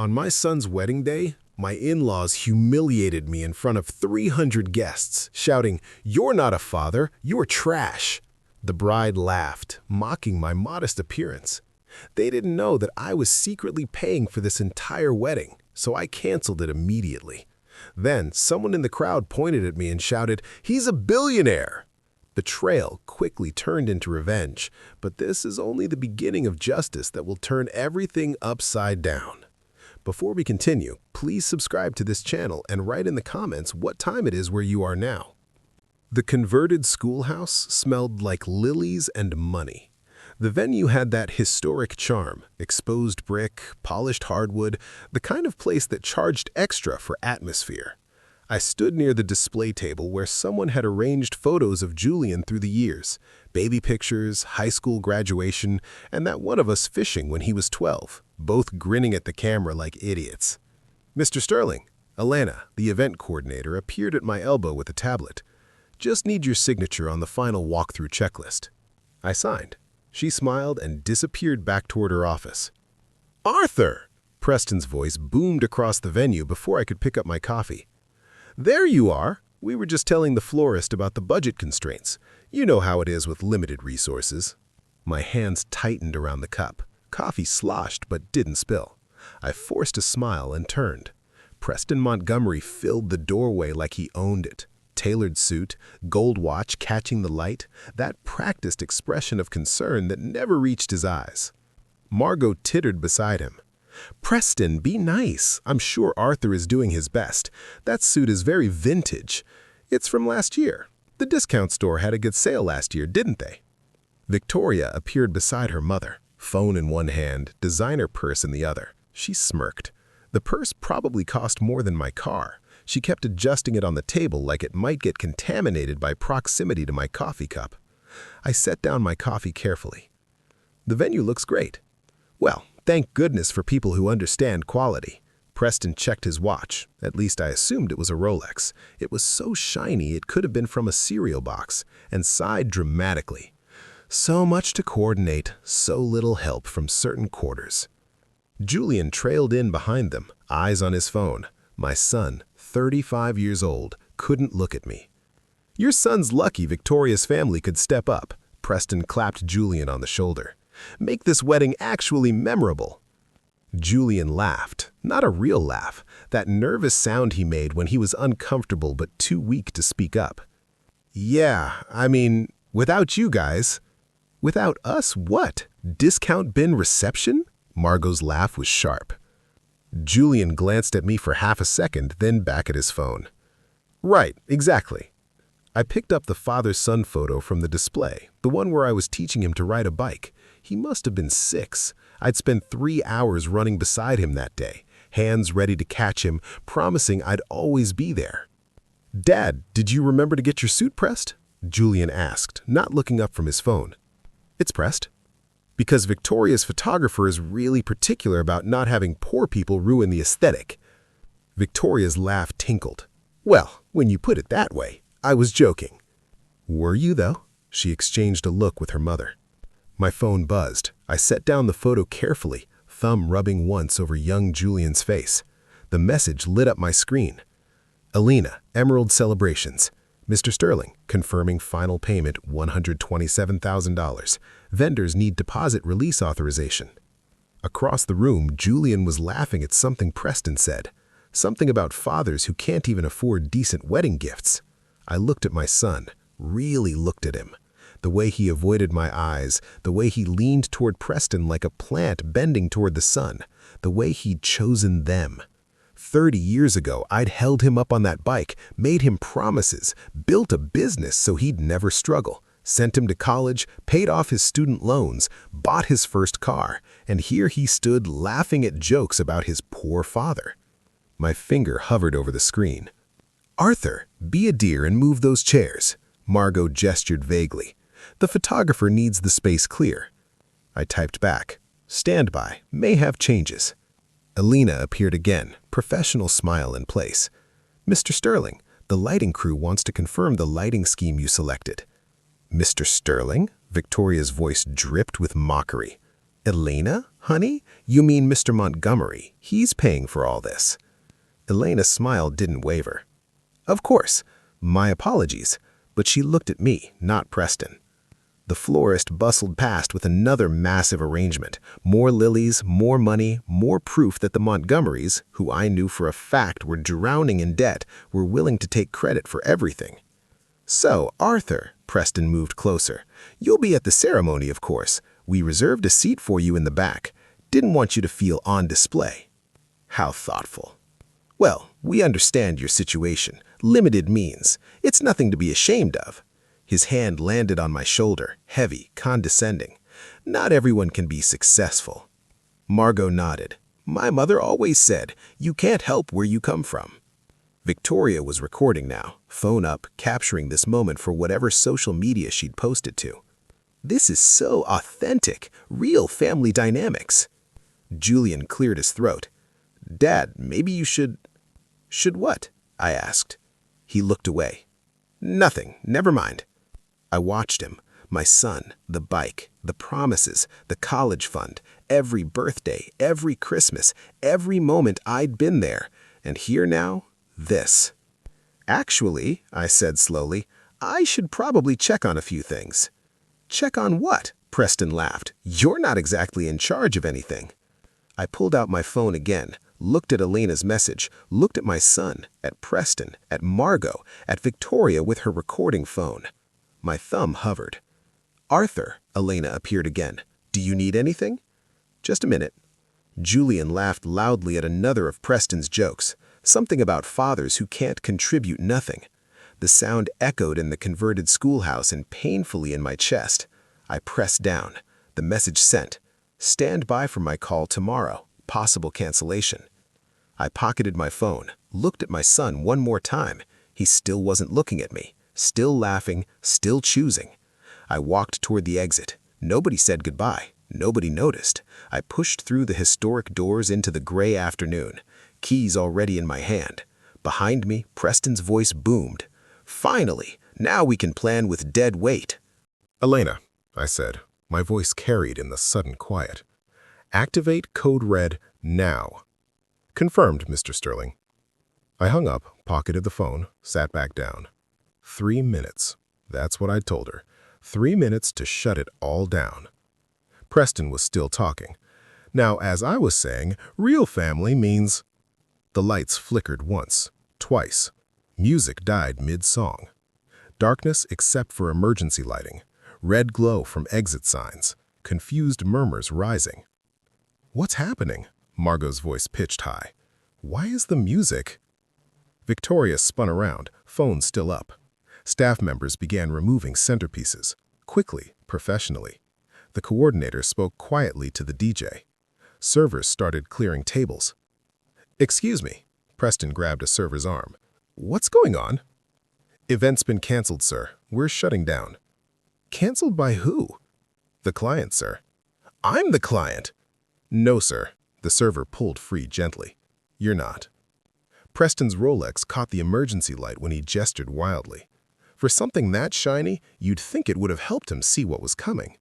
On my son's wedding day, my in-laws humiliated me in front of 300 guests, shouting, "You're not a father, you're trash." The bride laughed, mocking my modest appearance. They didn't know that I was secretly paying for this entire wedding, so I canceled it immediately. Then someone in the crowd pointed at me and shouted, "He's a billionaire!" Betrayal quickly turned into revenge, but this is only the beginning of justice that will turn everything upside down. Before we continue, please subscribe to this channel and write in the comments what time it is where you are now. The converted schoolhouse smelled like lilies and money. The venue had that historic charm, exposed brick, polished hardwood, the kind of place that charged extra for atmosphere. I stood near the display table where someone had arranged photos of Julian through the years, baby pictures, high school graduation, and that one of us fishing when he was 12, both grinning at the camera like idiots. Mr. Sterling, Alana, the event coordinator, appeared at my elbow with a tablet. "Just need your signature on the final walkthrough checklist." I signed. She smiled and disappeared back toward her office. "Arthur!" Preston's voice boomed across the venue before I could pick up my coffee. "There you are. We were just telling the florist about the budget constraints. You know how it is with limited resources." My hands tightened around the cup. Coffee sloshed but didn't spill. I forced a smile and turned. Preston Montgomery filled the doorway like he owned it. Tailored suit, gold watch catching the light, that practiced expression of concern that never reached his eyes. Margot tittered beside him. "Preston, be nice. I'm sure Arthur is doing his best. That suit is very vintage. It's from last year. The discount store had a good sale last year, didn't they?" Victoria appeared beside her mother, phone in one hand, designer purse in the other. She smirked. The purse probably cost more than my car. She kept adjusting it on the table like it might get contaminated by proximity to my coffee cup. I set down my coffee carefully. "The venue looks great." "Well, thank goodness for people who understand quality." Preston checked his watch. At least I assumed it was a Rolex. It was so shiny it could have been from a cereal box, and sighed dramatically. So much to coordinate, so little help from certain quarters. Julian trailed in behind them, eyes on his phone. My son, 35 years old, couldn't look at me. "Your son's lucky Victoria's family could step up." Preston clapped Julian on the shoulder. "Make this wedding actually memorable." Julian laughed, not a real laugh, that nervous sound he made when he was uncomfortable but too weak to speak up. "Yeah, I mean, without you guys." "Without us what? Discount bin reception?" Margot's laugh was sharp. Julian glanced at me for half a second, then back at his phone. "Right, exactly." I picked up the father-son photo from the display, the one where I was teaching him to ride a bike. He must have been 6. I'd spent 3 hours running beside him that day, hands ready to catch him, promising I'd always be there. "Dad, did you remember to get your suit pressed?" Julian asked, not looking up from his phone. "It's pressed." "Because Victoria's photographer is really particular about not having poor people ruin the aesthetic." Victoria's laugh tinkled. "Well, when you put it that way, I was joking." "Were you, though?" She exchanged a look with her mother. My phone buzzed. I set down the photo carefully, thumb rubbing once over young Julian's face. The message lit up my screen. "Alina, Emerald Celebrations. Mr. Sterling, confirming final payment $127,000. Vendors need deposit release authorization." Across the room, Julian was laughing at something Preston said. Something about fathers who can't even afford decent wedding gifts. I looked at my son, really looked at him. The way he avoided my eyes, the way he leaned toward Preston like a plant bending toward the sun, the way he'd chosen them. 30 years ago, I'd held him up on that bike, made him promises, built a business so he'd never struggle, sent him to college, paid off his student loans, bought his first car, and here he stood laughing at jokes about his poor father. My finger hovered over the screen. "Arthur, be a dear and move those chairs." Margot gestured vaguely. "The photographer needs the space clear." I typed back, "Stand by, may have changes." Alina appeared again, professional smile in place. "Mr. Sterling, the lighting crew wants to confirm the lighting scheme you selected." "Mr. Sterling?" Victoria's voice dripped with mockery. Elena, honey? You mean Mr. Montgomery? He's paying for all this. Elena's smile didn't waver. Of course. My apologies. But she looked at me, not Preston. The florist bustled past with another massive arrangement. More lilies, more money, more proof that the Montgomerys, who I knew for a fact were drowning in debt, were willing to take credit for everything. So, Arthur, Preston moved closer. You'll be at the ceremony, of course. We reserved a seat for you in the back. Didn't want you to feel on display. How thoughtful. Well, we understand your situation. Limited means. It's nothing to be ashamed of. His hand landed on my shoulder, heavy, condescending. Not everyone can be successful. Margot nodded. My mother always said, you can't help where you come from. Victoria was recording now, phone up, capturing this moment for whatever social media she'd posted to. This is so authentic, real family dynamics. Julian cleared his throat. Dad, maybe you should... Should what? I asked. He looked away. Nothing, never mind. I watched him. My son, the bike, the promises, the college fund, every birthday, every Christmas, every moment I'd been there. And here now, this. Actually, I said slowly, I should probably check on a few things. Check on what? Preston laughed. You're not exactly in charge of anything. I pulled out my phone again, looked at Elena's message, looked at my son, at Preston, at Margot, at Victoria with her recording phone. My thumb hovered. Arthur, Elena appeared again. Do you need anything? Just a minute. Julian laughed loudly at another of Preston's jokes, something about fathers who can't contribute nothing. The sound echoed in the converted schoolhouse and painfully in my chest. I pressed down. The message sent. Stand by for my call tomorrow. Possible cancellation. I pocketed my phone, looked at my son one more time. He still wasn't looking at me, still laughing, still choosing. I walked toward the exit. Nobody said goodbye. Nobody noticed. I pushed through the historic doors into the gray afternoon, keys already in my hand. Behind me, Preston's voice boomed. Finally, now we can plan with dead weight. Elena, I said, my voice carried in the sudden quiet. Activate code red now. Confirmed, Mr. Sterling. I hung up, pocketed the phone, sat back down. 3 minutes. That's what I'd told her. 3 minutes to shut it all down. Preston was still talking. Now, as I was saying, real family means... The lights flickered once, twice. Music died mid-song. Darkness except for emergency lighting. Red glow from exit signs. Confused murmurs rising. What's happening? Margot's voice pitched high. Why is the music... Victoria spun around, phone still up. Staff members began removing centerpieces, quickly, professionally. The coordinator spoke quietly to the DJ. Servers started clearing tables. Excuse me. Preston grabbed a server's arm. What's going on? Event's been canceled, sir. We're shutting down. Canceled by who? The client, sir. I'm the client. No, sir. The server pulled free gently. You're not. Preston's Rolex caught the emergency light when he gestured wildly. For something that shiny, you'd think it would have helped him see what was coming.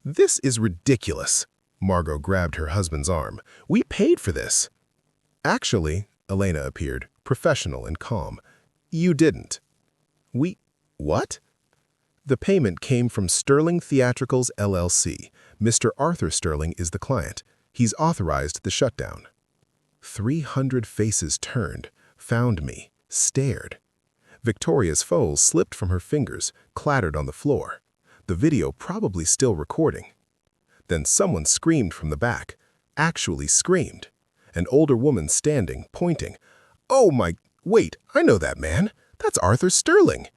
This is ridiculous. Margot grabbed her husband's arm. We paid for this. Actually, Elena appeared, professional and calm. You didn't. What? The payment came from Sterling Theatricals, LLC. Mr. Arthur Sterling is the client. He's authorized the shutdown. 300 faces turned, found me, stared. Victoria's phone slipped from her fingers, clattered on the floor. The video probably still recording. Then someone screamed from the back, actually screamed. An older woman standing, pointing. Oh my, wait, I know that man. That's Arthur Sterling.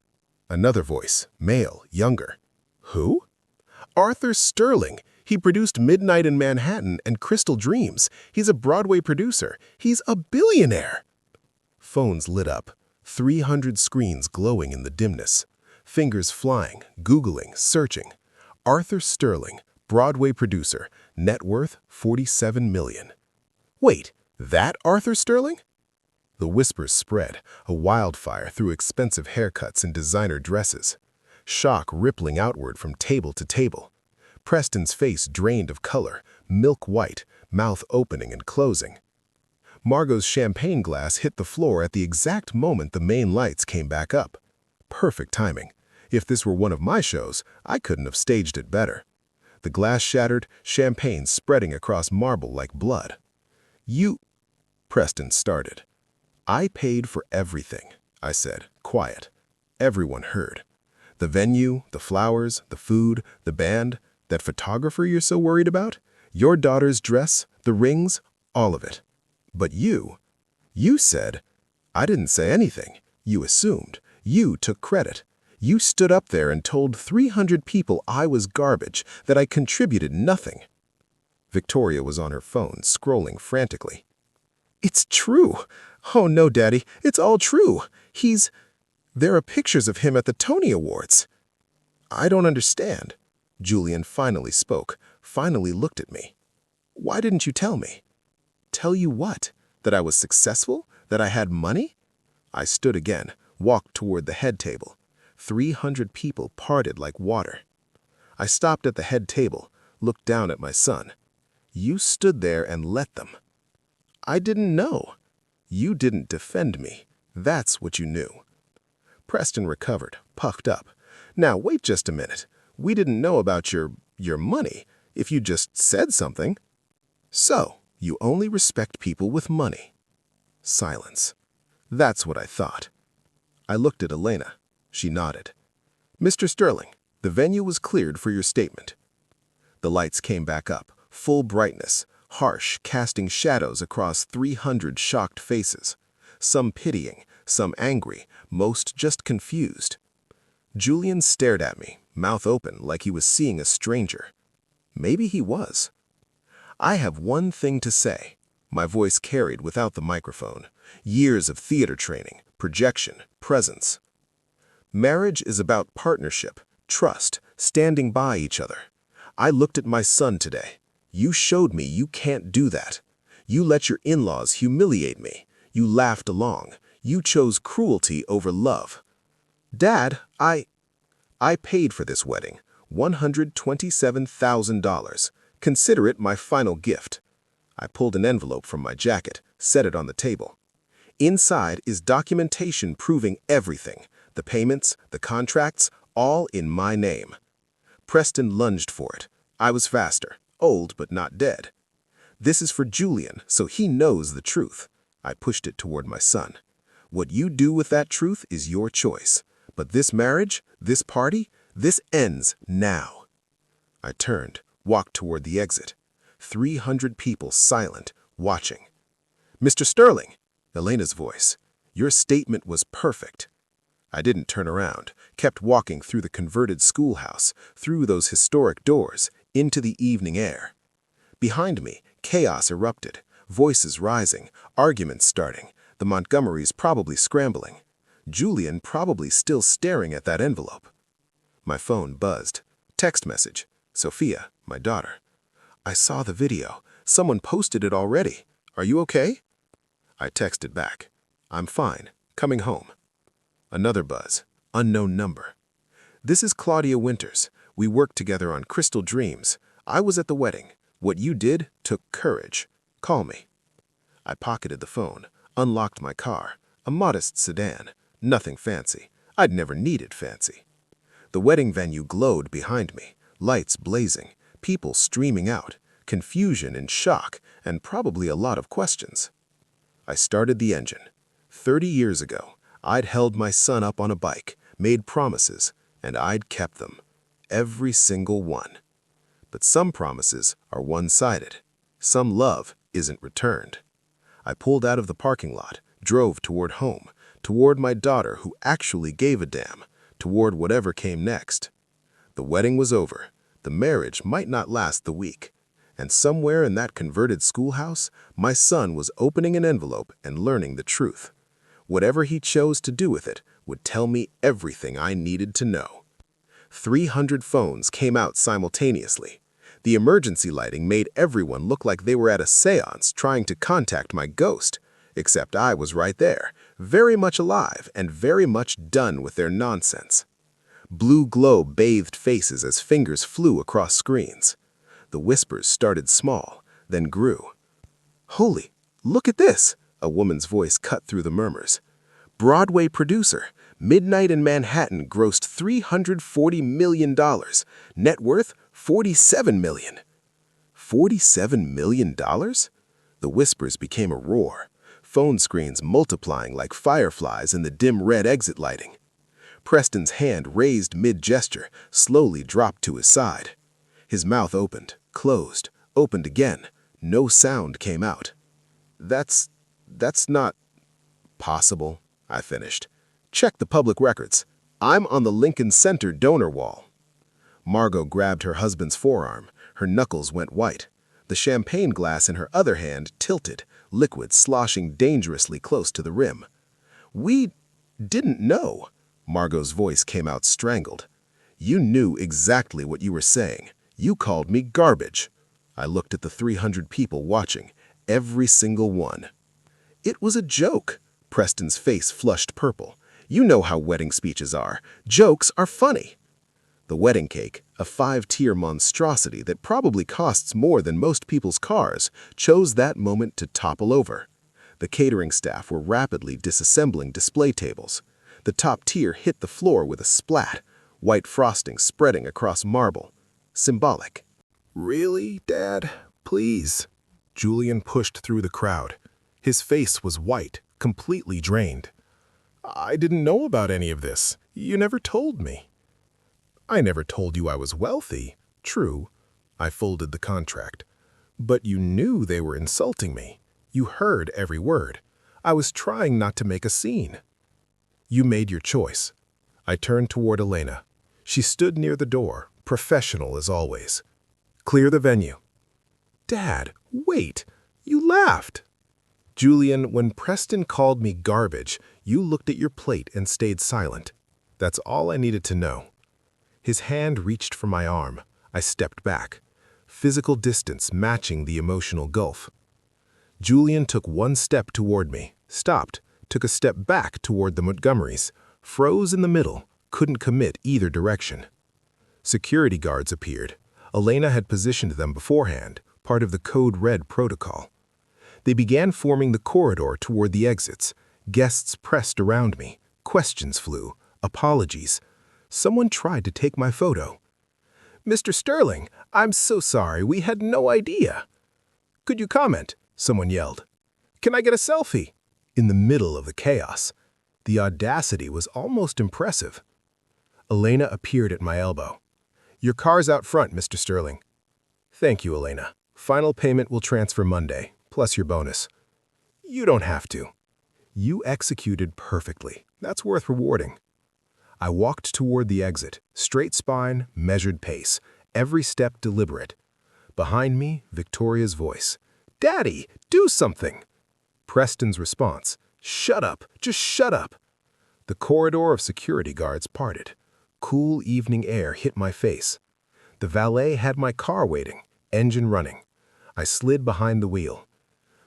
Another voice, male, younger. Who? Arthur Sterling. He produced Midnight in Manhattan and Crystal Dreams. He's a Broadway producer. He's a billionaire. Phones lit up, 300 screens glowing in the dimness. Fingers flying, Googling, searching. Arthur Sterling, Broadway producer, net worth $47 million. Wait, that Arthur Sterling? The whispers spread, a wildfire through expensive haircuts and designer dresses. Shock rippling outward from table to table. Preston's face drained of color, milk white, mouth opening and closing. Margot's champagne glass hit the floor at the exact moment the main lights came back up. Perfect timing. If this were one of my shows, I couldn't have staged it better. The glass shattered, champagne spreading across marble like blood. "You—" Preston started. "I paid for everything," I said, quiet. Everyone heard. "The venue, the flowers, the food, the band, that photographer you're so worried about, your daughter's dress, the rings, all of it. But you said—" "I didn't say anything. You assumed. You took credit. You stood up there and told 300 people I was garbage, that I contributed nothing." Victoria was on her phone, scrolling frantically. "It's true. Oh no, Daddy, it's all true. There are pictures of him at the Tony Awards." "I don't understand." Julian finally spoke, finally looked at me. "Why didn't you tell me?" "Tell you what? That I was successful? That I had money?" I stood again, walked toward the head table. 300 people parted like water. I stopped at the head table, looked down at my son. "You stood there and let them." "I didn't know." "You didn't defend me. That's what you knew." Preston recovered, puffed up. "Now wait just a minute. We didn't know about your money. If you just said something." "So, you only respect people with money." Silence. That's what I thought. I looked at Elena. She nodded. "Mr. Sterling, the venue was cleared for your statement." The lights came back up, full brightness, harsh, casting shadows across 300 shocked faces. Some pitying, some angry, most just confused. Julian stared at me, mouth open like he was seeing a stranger. Maybe he was. "I have one thing to say." My voice carried without the microphone. Years of theater training, projection, presence. "Marriage is about partnership, trust, standing by each other. I looked at my son today. You showed me you can't do that. You let your in-laws humiliate me. You laughed along. You chose cruelty over love. Dad, I paid for this wedding, $127,000. Consider it my final gift." I pulled an envelope from my jacket, set it on the table. "Inside is documentation proving everything, the payments, the contracts, all in my name." Preston lunged for it. I was faster, old but not dead. "This is for Julian, so he knows the truth." I pushed it toward my son. "What you do with that truth is your choice. But this marriage, this party, this ends now." I turned, walked toward the exit. 300 people silent, watching. "Mr. Sterling," Elena's voice, "your statement was perfect." I didn't turn around, kept walking through the converted schoolhouse, through those historic doors, into the evening air. Behind me, chaos erupted, voices rising, arguments starting, the Montgomerys probably scrambling. Julian probably still staring at that envelope. My phone buzzed. Text message. Sophia, my daughter. "I saw the video. Someone posted it already. Are you okay?" I texted back. "I'm fine. Coming home." Another buzz. Unknown number. "This is Claudia Winters. We worked together on Crystal Dreams. I was at the wedding. What you did took courage. Call me." I pocketed the phone, unlocked my car, a modest sedan. Nothing fancy. I'd never needed fancy. The wedding venue glowed behind me, lights blazing, people streaming out, confusion and shock, and probably a lot of questions. I started the engine. 30 years ago, I'd held my son up on a bike, made promises, and I'd kept them. Every single one. But some promises are one-sided. Some love isn't returned. I pulled out of the parking lot, drove toward home, toward my daughter who actually gave a damn, toward whatever came next. The wedding was over. The marriage might not last the week. And somewhere in that converted schoolhouse, my son was opening an envelope and learning the truth. Whatever he chose to do with it would tell me everything I needed to know. 300 phones came out simultaneously. The emergency lighting made everyone look like they were at a seance trying to contact my ghost, except I was right there, very much alive and very much done with their nonsense. Blue glow bathed faces as fingers flew across screens. The whispers started small, then grew. "Holy, look at this!" A woman's voice cut through the murmurs. "Broadway producer, Midnight in Manhattan grossed $340 million. Net worth, $47 million. $47 million? The whispers became a roar, phone screens multiplying like fireflies in the dim red exit lighting. Preston's hand, raised mid-gesture, slowly dropped to his side. His mouth opened, closed, opened again. No sound came out. That's not possible," I finished. "Check the public records. I'm on the Lincoln Center donor wall." Margot grabbed her husband's forearm. Her knuckles went white. The champagne glass in her other hand tilted, liquid sloshing dangerously close to the rim. "We didn't know." Margot's voice came out strangled. "You knew exactly what you were saying. You called me garbage." I looked at the 300 people watching, every single one. "It was a joke." Preston's face flushed purple. "You know how wedding speeches are. Jokes are funny." The wedding cake, a 5-tier monstrosity that probably costs more than most people's cars, chose that moment to topple over. The catering staff were rapidly disassembling display tables. The top tier hit the floor with a splat, white frosting spreading across marble. Symbolic. "Really, Dad? Please." Julian pushed through the crowd. His face was white, completely drained. "I didn't know about any of this. You never told me." "I never told you I was wealthy." "True." I folded the contract. "But you knew they were insulting me. You heard every word. I was trying not to make a scene." "You made your choice." I turned toward Elena. She stood near the door, professional as always. "Clear the venue." "Dad, wait. You laughed." "Julian, when Preston called me garbage, you looked at your plate and stayed silent. That's all I needed to know." His hand reached for my arm. I stepped back, physical distance matching the emotional gulf. Julian took one step toward me, stopped, took a step back toward the Montgomerys, froze in the middle, couldn't commit either direction. Security guards appeared. Elena had positioned them beforehand, part of the Code Red protocol. They began forming the corridor toward the exits. Guests pressed around me. Questions flew. Apologies. Someone tried to take my photo. "Mr. Sterling, I'm so sorry. We had no idea." "Could you comment?" someone yelled. "Can I get a selfie?" In the middle of the chaos. The audacity was almost impressive. Elena appeared at my elbow. "Your car's out front, Mr. Sterling." "Thank you, Elena. Final payment will transfer Monday, plus your bonus." "You don't have to." "You executed perfectly. That's worth rewarding." I walked toward the exit, straight spine, measured pace, every step deliberate. Behind me, Victoria's voice. "Daddy, do something!" Preston's response. "Shut up, just shut up." The corridor of security guards parted. Cool evening air hit my face. The valet had my car waiting, engine running. I slid behind the wheel.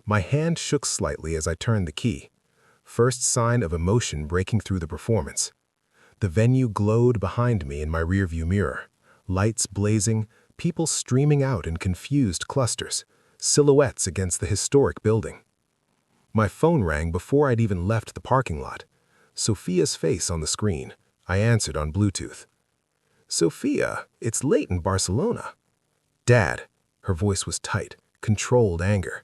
My hand shook slightly as I turned the key. First sign of emotion breaking through the performance. The venue glowed behind me in my rearview mirror. Lights blazing, people streaming out in confused clusters, silhouettes against the historic building. My phone rang before I'd even left the parking lot. Sophia's face on the screen. I answered on Bluetooth. "Sophia, it's late in Barcelona." "Dad," her voice was tight, controlled anger.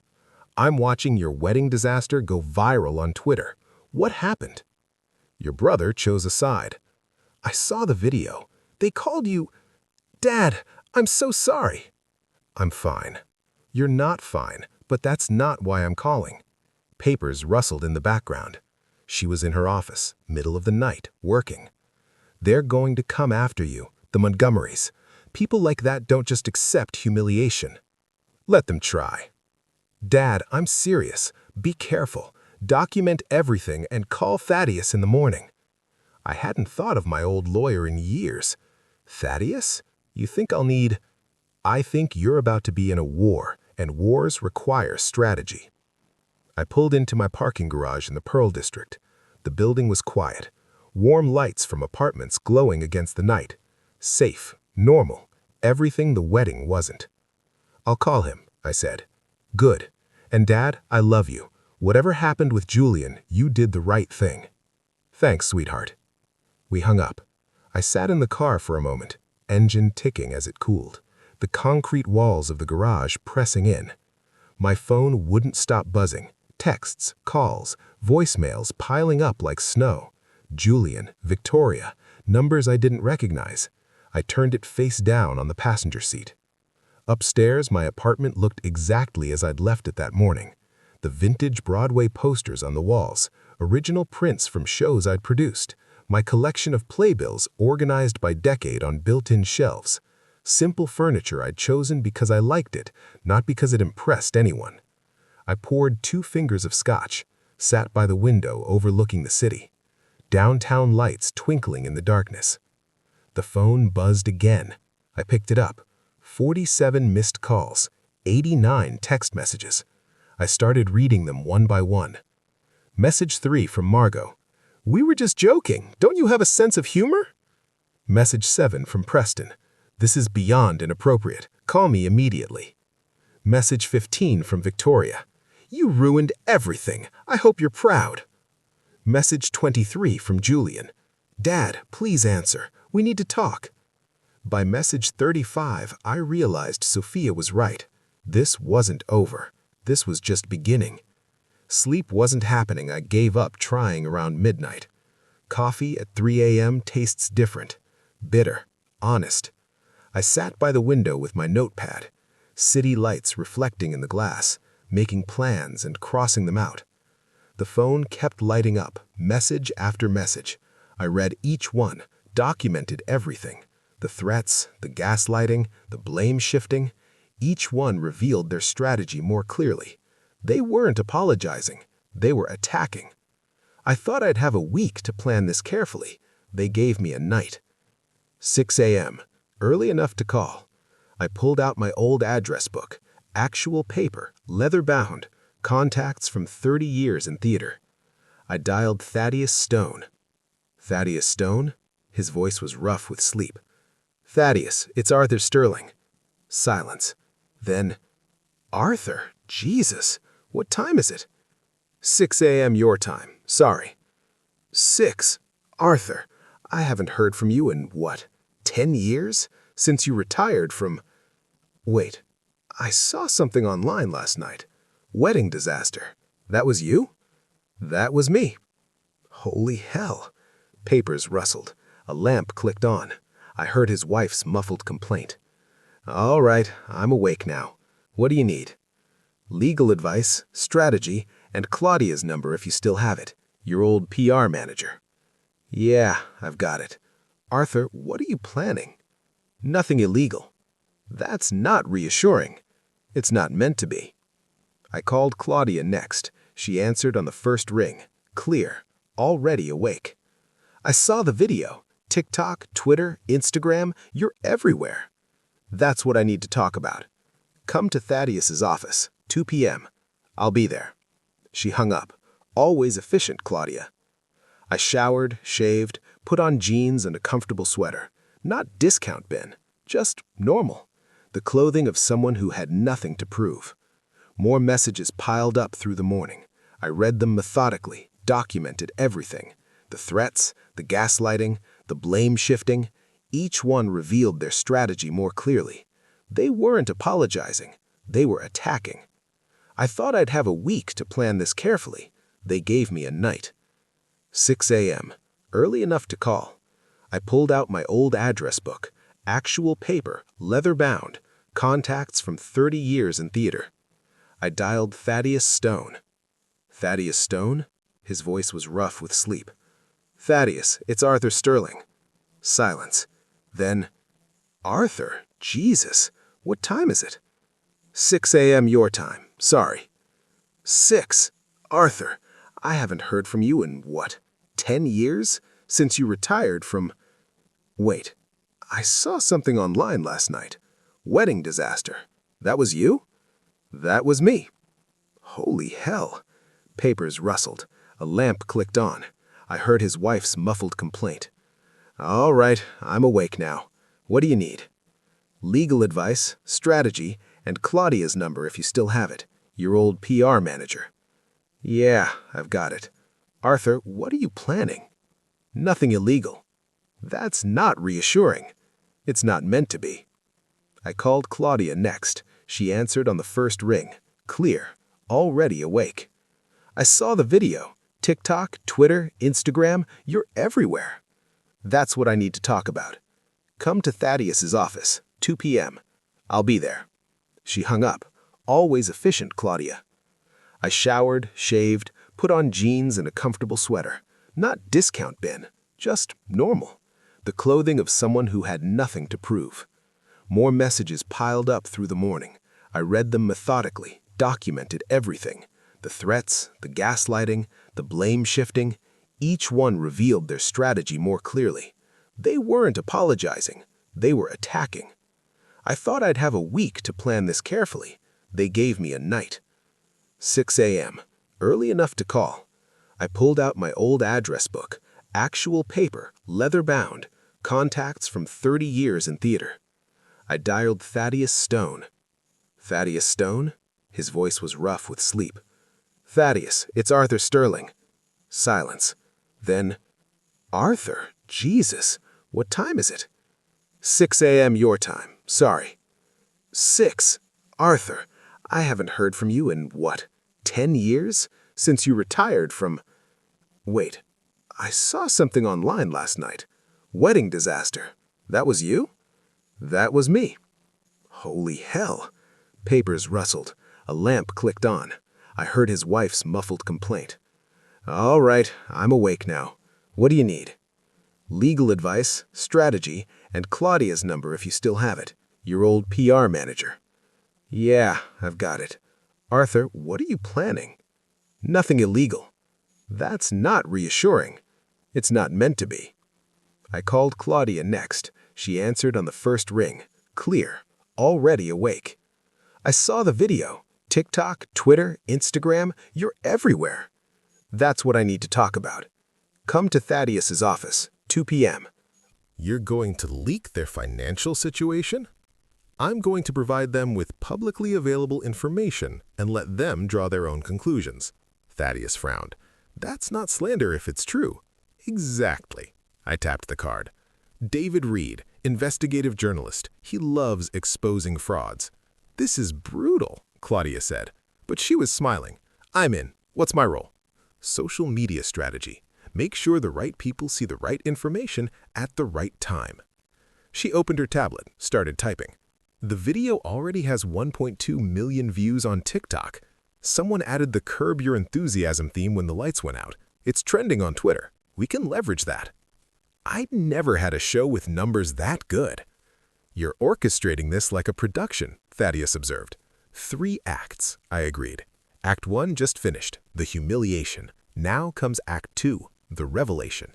"I'm watching your wedding disaster go viral on Twitter. What happened?" "Your brother chose a side." "I saw the video. They called you—" "Dad, I'm so sorry." "I'm fine." "You're not fine, but that's not why I'm calling." Papers rustled in the background. She was in her office, middle of the night, working. "They're going to come after you, the Montgomerys. People like that don't just accept humiliation." "Let them try." "Dad, I'm serious. Be careful. Document everything and call Thaddeus in the morning." I hadn't thought of my old lawyer in years. "Thaddeus? You think I'll need—" "I think you're about to be in a war, and wars require strategy." I pulled into my parking garage in the Pearl District. The building was quiet. Warm lights from apartments glowing against the night. Safe, normal, everything the wedding wasn't. "I'll call him," I said. "Good. And Dad, I love you. Whatever happened with Julian, you did the right thing." "Thanks, sweetheart." We hung up. I sat in the car for a moment, engine ticking as it cooled, the concrete walls of the garage pressing in. My phone wouldn't stop buzzing. Texts, calls, voicemails piling up like snow. Julian, Victoria, numbers I didn't recognize. I turned it face down on the passenger seat. Upstairs, my apartment looked exactly as I'd left it that morning. The vintage Broadway posters on the walls, original prints from shows I'd produced, my collection of playbills organized by decade on built-in shelves. Simple furniture I'd chosen because I liked it, not because it impressed anyone. I poured 2 fingers of scotch, sat by the window overlooking the city. Downtown lights twinkling in the darkness. The phone buzzed again. I picked it up. 47 missed calls, 89 text messages. I started reading them one by one. Message 3 from Margot. "We were just joking. Don't you have a sense of humor?" Message 7 from Preston. "This is beyond inappropriate. Call me immediately." Message 15 from Victoria. "You ruined everything. I hope you're proud." Message 23 from Julian. "Dad, please answer. We need to talk." By message 35, I realized Sophia was right. This wasn't over. This was just beginning. Sleep wasn't happening. I gave up trying around midnight. Coffee at 3 a.m. tastes different. Bitter. Honest. I sat by the window with my notepad. City lights reflecting in the glass, making plans and crossing them out. The phone kept lighting up, message after message. I read each one, documented everything. The threats, the gaslighting, the blame shifting. Each one revealed their strategy more clearly. They weren't apologizing. They were attacking. I thought I'd have a week to plan this carefully. They gave me a night. 6 a.m., early enough to call. I pulled out my old address book, actual paper, leather-bound, contacts from 30 years in theater. I dialed Thaddeus Stone. "Thaddeus Stone?" His voice was rough with sleep. "Thaddeus, it's Arthur Sterling." Silence. Then, "Arthur? Jesus, what time is it?" 6 a.m. your time. Sorry." 6? Arthur, I haven't heard from you in, what, 10 years? Since you retired from... Wait, I saw something online last night. Wedding disaster. That was you? That was me. Holy hell. Papers rustled. A lamp clicked on. I heard his wife's muffled complaint. "All right, I'm awake now. What do you need?" "Legal advice, strategy, and Claudia's number if you still have it. Your old PR manager." "Yeah, I've got it." "Arthur, what are you planning?" "Nothing illegal." "That's not reassuring. It's not meant to be." I called Claudia next. She answered on the first ring, clear, already awake. "I saw the video. TikTok, Twitter, Instagram, you're everywhere." "That's what I need to talk about. Come to Thaddeus's office, 2 p.m. I'll be there." She hung up. Always efficient, Claudia. I showered, shaved, put on jeans and a comfortable sweater. Not discount bin, just normal. The clothing of someone who had nothing to prove. More messages piled up through the morning. I read them methodically, documented everything. The threats, the gaslighting, the blame shifting. Each one revealed their strategy more clearly. They weren't apologizing. They were attacking. I thought I'd have a week to plan this carefully. They gave me a night. 6 a.m., early enough to call. I pulled out my old address book, actual paper, leather-bound, contacts from 30 years in theater. I dialed Thaddeus Stone. "Thaddeus Stone?" His voice was rough with sleep. "Thaddeus, it's Arthur Sterling." Silence. Then, "Arthur, Jesus, what time is it?" 6 a.m. your time. Sorry." 6? Arthur, I haven't heard from you in, what, 10 years? Since you retired from... Wait, I saw something online last night. Wedding disaster. That was you? That was me. Holy hell. Papers rustled. A lamp clicked on. I heard his wife's muffled complaint. All right, I'm awake now. What do you need? Legal advice, strategy, and Claudia's number if you still have it. Your old PR manager. Yeah, I've got it. Arthur, what are you planning? Nothing illegal. That's not reassuring. It's not meant to be. I called Claudia next. She answered on the first ring. Clear. Already awake. I saw the video. TikTok, Twitter, Instagram, you're everywhere. That's what I need to talk about. Come to Thaddeus's office, 2 p.m. I'll be there. She hung up. Always efficient, Claudia. I showered, shaved, put on jeans and a comfortable sweater. Not discount bin, just normal. The clothing of someone who had nothing to prove. More messages piled up through the morning. I read them methodically, documented everything. The threats, the gaslighting, the blame shifting. Each one revealed their strategy more clearly. They weren't apologizing. They were attacking. I thought I'd have a week to plan this carefully. They gave me a night. 6 a.m. Early enough to call. I pulled out my old address book, actual paper, leather-bound, contacts from 30 years in theater. I dialed Thaddeus Stone. Thaddeus Stone? His voice was rough with sleep. Thaddeus, it's Arthur Sterling. Silence. Then, Arthur, Jesus, what time is it? 6 a.m. your time, sorry. 6? Arthur, I haven't heard from you in, what, 10 years? Since you retired from… Wait, I saw something online last night. Wedding disaster. That was you? That was me. Holy hell. Papers rustled. A lamp clicked on. I heard his wife's muffled complaint. All right, I'm awake now. What do you need? Legal advice, strategy, and Claudia's number if you still have it. Your old PR manager. Yeah, I've got it. Arthur, what are you planning? Nothing illegal. That's not reassuring. It's not meant to be. I called Claudia next. She answered on the first ring. Clear. Already awake. I saw the video. TikTok, Twitter, Instagram, you're everywhere. That's what I need to talk about. Come to Thaddeus's office, 2 p.m. You're going to leak their financial situation? I'm going to provide them with publicly available information and let them draw their own conclusions. Thaddeus frowned. That's not slander if it's true. Exactly. I tapped the card. David Reed, investigative journalist. He loves exposing frauds. This is brutal, Claudia said, but she was smiling. I'm in. What's my role? Social media strategy. Make sure the right people see the right information at the right time. She opened her tablet, started typing. The video already has 1.2 million views on TikTok. Someone added the Curb Your Enthusiasm theme when the lights went out. It's trending on Twitter. We can leverage that. I'd never had a show with numbers that good. You're orchestrating this like a production, Thaddeus observed. 3 acts, I agreed. Act 1 just finished, the humiliation. Now comes Act 2, the revelation.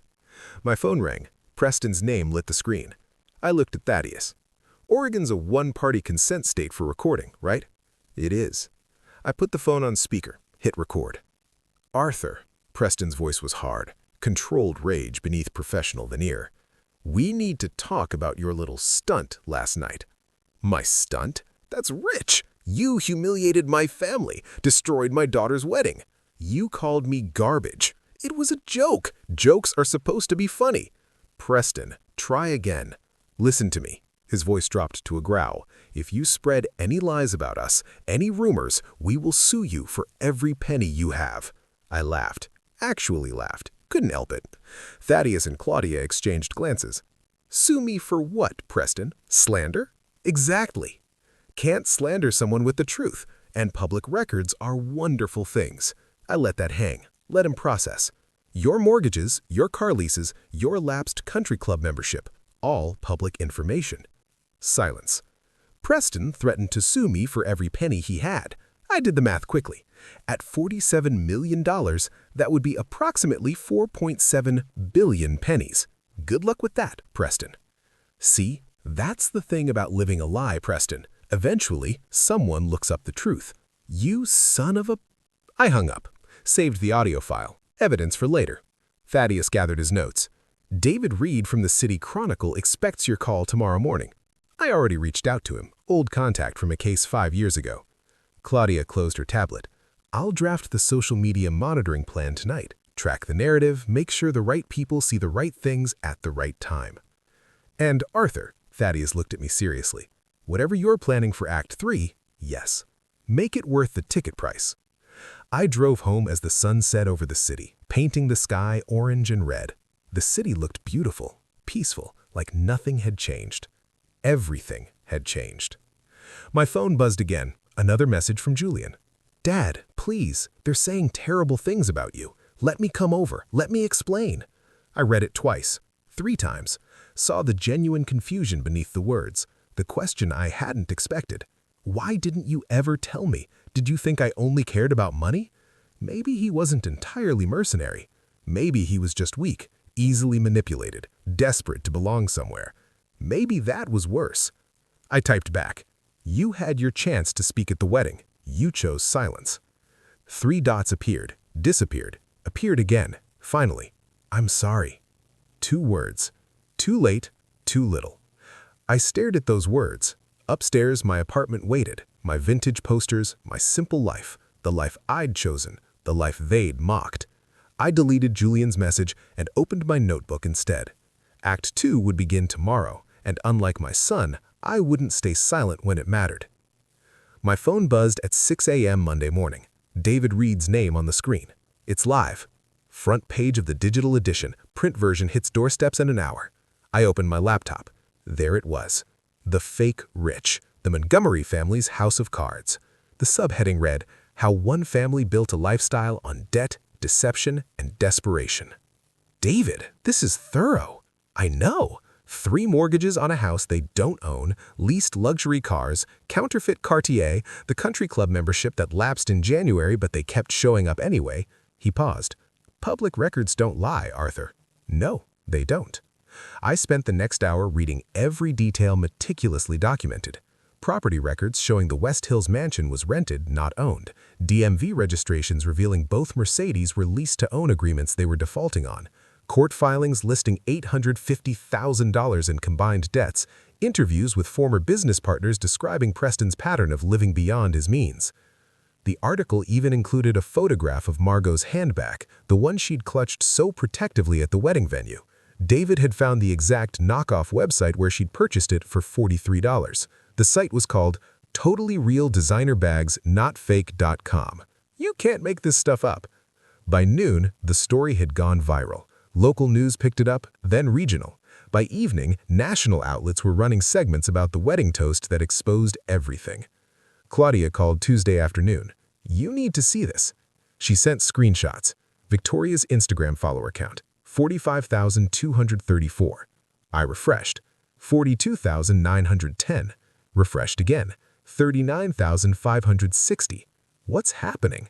My phone rang. Preston's name lit the screen. I looked at Thaddeus. Oregon's a one-party consent state for recording, right? It is. I put the phone on speaker, hit record. Arthur, Preston's voice was hard, controlled rage beneath professional veneer. We need to talk about your little stunt last night. My stunt? That's rich. You humiliated my family, destroyed my daughter's wedding. You called me garbage. It was a joke. Jokes are supposed to be funny. Preston, try again. Listen to me. His voice dropped to a growl. If you spread any lies about us, any rumors, we will sue you for every penny you have. I laughed. Actually laughed. Couldn't help it. Thaddeus and Claudia exchanged glances. Sue me for what, Preston? Slander? Exactly. Can't slander someone with the truth, and public records are wonderful things. I let that hang. Let him process. Your mortgages, your car leases, your lapsed country club membership, all public information. Silence. Preston threatened to sue me for every penny he had. I did the math quickly. At $47 million, that would be approximately 4.7 billion pennies. Good luck with that, Preston. See, that's the thing about living a lie, Preston. Eventually, someone looks up the truth. You son of a… I hung up, saved the audio file, evidence for later. Thaddeus gathered his notes. David Reed from the City Chronicle expects your call tomorrow morning. I already reached out to him, old contact from a case 5 years ago. Claudia closed her tablet. I'll draft the social media monitoring plan tonight. Track the narrative, make sure the right people see the right things at the right time. And Arthur, Thaddeus looked at me seriously. Whatever you're planning for Act 3, yes. Make it worth the ticket price. I drove home as the sun set over the city, painting the sky orange and red. The city looked beautiful, peaceful, like nothing had changed. Everything had changed. My phone buzzed again, another message from Julian. Dad, please, they're saying terrible things about you. Let me come over, let me explain. I read it twice, 3 times, saw the genuine confusion beneath the words, the question I hadn't expected. Why didn't you ever tell me? Did you think I only cared about money? Maybe he wasn't entirely mercenary. Maybe he was just weak, easily manipulated, desperate to belong somewhere. Maybe that was worse. I typed back, you had your chance to speak at the wedding. You chose silence. 3 dots appeared, disappeared, appeared again. Finally, I'm sorry. 2 words. Too late, too little. I stared at those words. Upstairs, my apartment waited, my vintage posters, my simple life, the life I'd chosen, the life they'd mocked. I deleted Julian's message and opened my notebook instead. Act 2 would begin tomorrow, and unlike my son, I wouldn't stay silent when it mattered. My phone buzzed at 6 a.m. Monday morning. David Reed's name on the screen. It's live. Front page of the digital edition, print version hits doorsteps in an hour. I opened my laptop. There it was. The Fake Rich, the Montgomery family's house of cards. The subheading read, How One Family Built a Lifestyle on Debt, Deception, and Desperation. David, this is thorough. I know. 3 mortgages on a house they don't own, leased luxury cars, counterfeit Cartier, the country club membership that lapsed in January but they kept showing up anyway. He paused. Public records don't lie, Arthur. No, they don't. I spent the next hour reading every detail meticulously documented. Property records showing the West Hills mansion was rented, not owned. DMV registrations revealing both Mercedes were lease-to-own agreements they were defaulting on. Court filings listing $850,000 in combined debts. Interviews with former business partners describing Preston's pattern of living beyond his means. The article even included a photograph of Margot's handbag, the one she'd clutched so protectively at the wedding venue. David had found the exact knockoff website where she'd purchased it for $43. The site was called TotallyRealDesignerBagsNotFake.com. You can't make this stuff up. By noon, the story had gone viral. Local news picked it up, then regional. By evening, national outlets were running segments about the wedding toast that exposed everything. Claudia called Tuesday afternoon. You need to see this. She sent screenshots. Victoria's Instagram follower count, 45,234. I refreshed. 42,910. Refreshed again. 39,560. What's happening?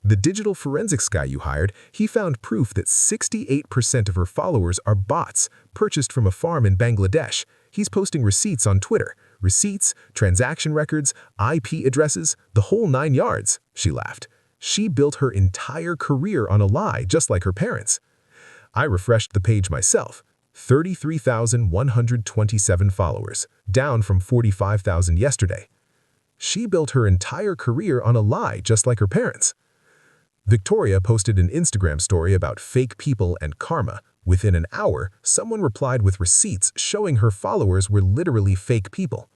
The digital forensics guy you hired, he found proof that 68% of her followers are bots purchased from a farm in Bangladesh. He's posting receipts on Twitter. Receipts, transaction records, IP addresses, the whole 9 yards. She laughed. She built her entire career on a lie, just like her parents. I refreshed the page myself. 33,127 followers, down from 45,000 yesterday. She built her entire career on a lie, just like her parents. Victoria posted an Instagram story about fake people and karma. Within an hour, someone replied with receipts showing her followers were literally fake people.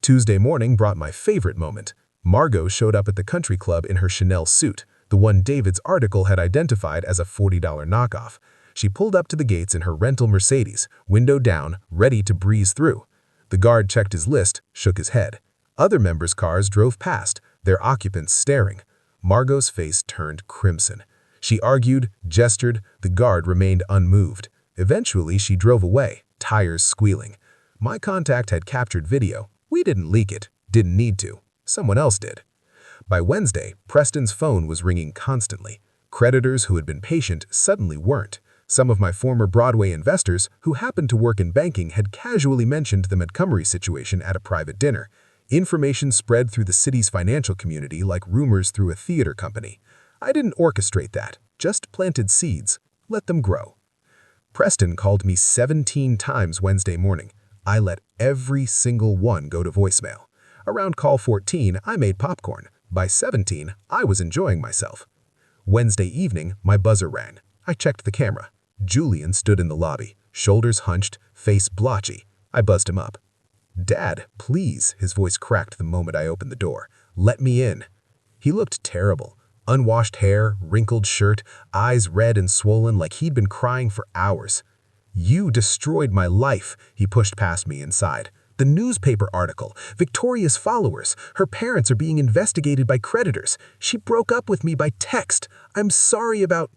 Tuesday morning brought my favorite moment. Margot showed up at the country club in her Chanel suit, the one David's article had identified as a $40 knockoff. She pulled up to the gates in her rental Mercedes, window down, ready to breeze through. The guard checked his list, shook his head. Other members' cars drove past, their occupants staring. Margot's face turned crimson. She argued, gestured, the guard remained unmoved. Eventually, she drove away, tires squealing. My contact had captured video. We didn't leak it, didn't need to. Someone else did. By Wednesday, Preston's phone was ringing constantly. Creditors who had been patient suddenly weren't. Some of my former Broadway investors who happened to work in banking had casually mentioned the Montgomery situation at a private dinner. Information spread through the city's financial community like rumors through a theater company. I didn't orchestrate that, just planted seeds. Let them grow. Preston called me 17 times Wednesday morning. I let every single one go to voicemail. Around call 14, I made popcorn. By 17, I was enjoying myself. Wednesday evening, my buzzer rang. I checked the camera. Julian stood in the lobby, shoulders hunched, face blotchy. I buzzed him up. "Dad, please," his voice cracked the moment I opened the door. "Let me in." He looked terrible. Unwashed hair, wrinkled shirt, eyes red and swollen like he'd been crying for hours. "You destroyed my life," he pushed past me inside. "The newspaper article, Victoria's followers, her parents are being investigated by creditors. She broke up with me by text. I'm sorry about—"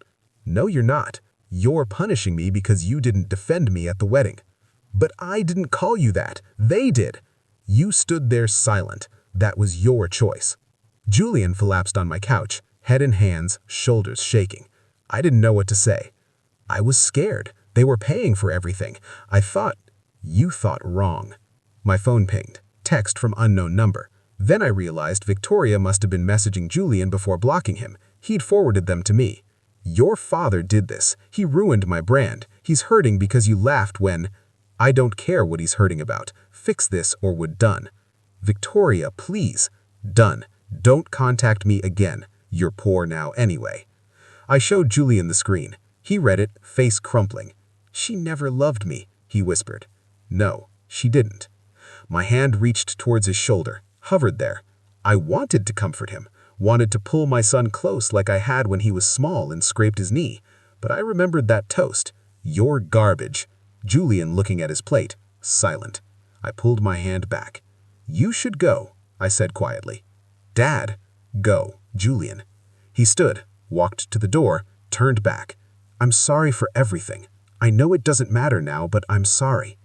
"No, you're not. You're punishing me because you didn't defend me at the wedding." "But I didn't call you that. They did." "You stood there silent. That was your choice." Julian collapsed on my couch, head in hands, shoulders shaking. I didn't know what to say. I was scared. They were paying for everything. I thought— You thought wrong. My phone pinged. Text from unknown number. Then I realized Victoria must have been messaging Julian before blocking him. He'd forwarded them to me. "Your father did this. He ruined my brand. He's hurting because you laughed when—" "I don't care what he's hurting about. Fix this or we're done." "Victoria, please." "Done. Don't contact me again. You're poor now anyway." I showed Julian the screen. He read it, face crumpling. "She never loved me," he whispered. "No, she didn't." My hand reached towards his shoulder, hovered there. I wanted to comfort him, wanted to pull my son close like I had when he was small and scraped his knee. But I remembered that toast. "You're garbage." Julian, looking at his plate, silent. I pulled my hand back. "You should go," I said quietly. "Dad." "Go, Julian." He stood, walked to the door, turned back. "I'm sorry for everything. I know it doesn't matter now, but I'm sorry."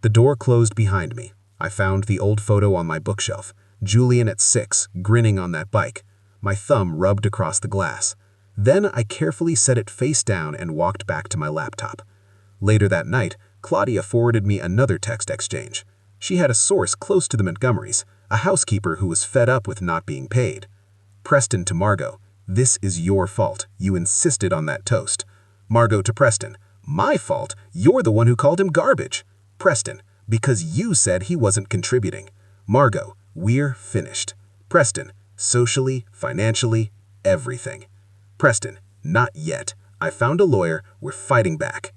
The door closed behind me. I found the old photo on my bookshelf. Julian at 6, grinning on that bike. My thumb rubbed across the glass. Then I carefully set it face down and walked back to my laptop. Later that night, Claudia forwarded me another text exchange. She had a source close to the Montgomerys, a housekeeper who was fed up with not being paid. Preston to Margot. "This is your fault. You insisted on that toast." Margot to Preston. "My fault? You're the one who called him garbage." Preston. "Because you said he wasn't contributing." Margot. "We're finished." Preston. "Socially, financially, everything." Preston. "Not yet. I found a lawyer. We're fighting back."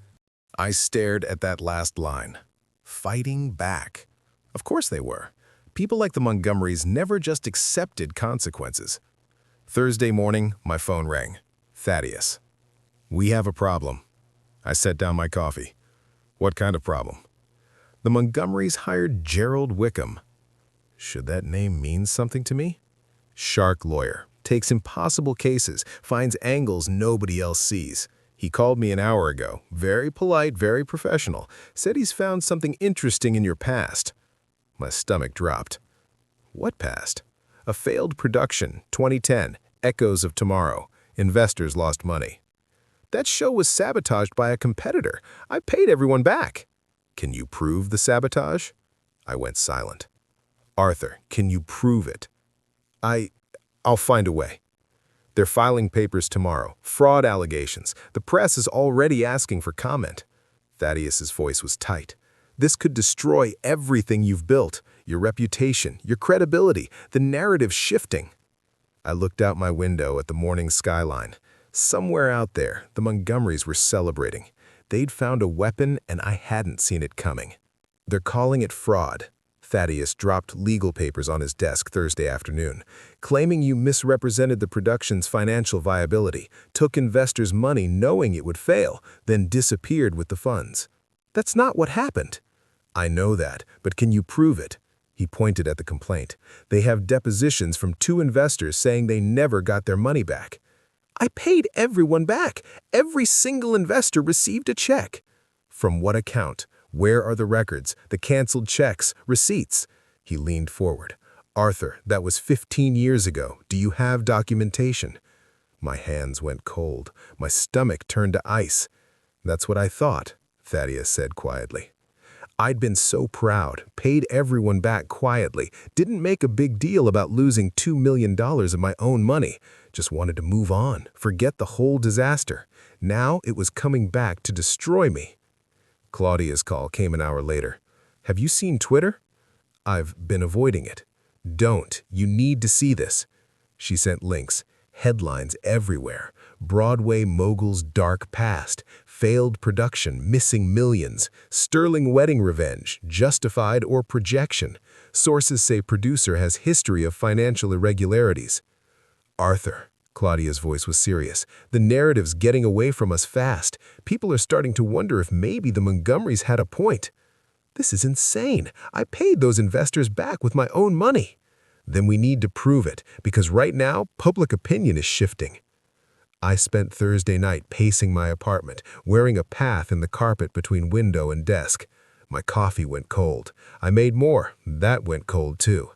I stared at that last line. Fighting back. Of course they were. People like the Montgomerys never just accepted consequences. Thursday morning, my phone rang. Thaddeus. "We have a problem." I set down my coffee. "What kind of problem?" "The Montgomerys hired Gerald Wickham." Should that name mean something to me? Shark lawyer. Takes impossible cases, finds angles nobody else sees. He called me an hour ago. Very polite, very professional. Said he's found something interesting in your past. My stomach dropped. What past? A failed production, 2010, Echoes of Tomorrow. Investors lost money. That show was sabotaged by a competitor. I paid everyone back. Can you prove the sabotage? I went silent. Arthur, can you prove it? I'll find a way. They're filing papers tomorrow. Fraud allegations. The press is already asking for comment. Thaddeus's voice was tight. This could destroy everything you've built. Your reputation, your credibility, the narrative shifting. I looked out my window at the morning skyline. Somewhere out there, the Montgomerys were celebrating. They'd found a weapon and I hadn't seen it coming. They're calling it fraud. Thaddeus dropped legal papers on his desk Thursday afternoon, claiming you misrepresented the production's financial viability, took investors' money knowing it would fail, then disappeared with the funds. That's not what happened. I know that, but can you prove it? He pointed at the complaint. They have depositions from 2 investors saying they never got their money back. I paid everyone back. Every single investor received a check. From what account? Where are the records, the canceled checks, receipts? He leaned forward. Arthur, that was 15 years ago. Do you have documentation? My hands went cold. My stomach turned to ice. That's what I thought, Thaddeus said quietly. I'd been so proud, paid everyone back quietly, didn't make a big deal about losing $2 million of my own money, just wanted to move on, forget the whole disaster. Now it was coming back to destroy me. Claudia's call came an hour later. Have you seen Twitter? I've been avoiding it. Don't. You need to see this. She sent links, headlines everywhere. Broadway mogul's dark past, failed production, missing millions, sterling wedding revenge, justified or projection. Sources say producer has history of financial irregularities. Arthur, Claudia's voice was serious. The narrative's getting away from us fast. People are starting to wonder if maybe the Montgomerys had a point. This is insane. I paid those investors back with my own money. Then we need to prove it, because right now, public opinion is shifting. I spent Thursday night pacing my apartment, wearing a path in the carpet between window and desk. My coffee went cold. I made more. That went cold too.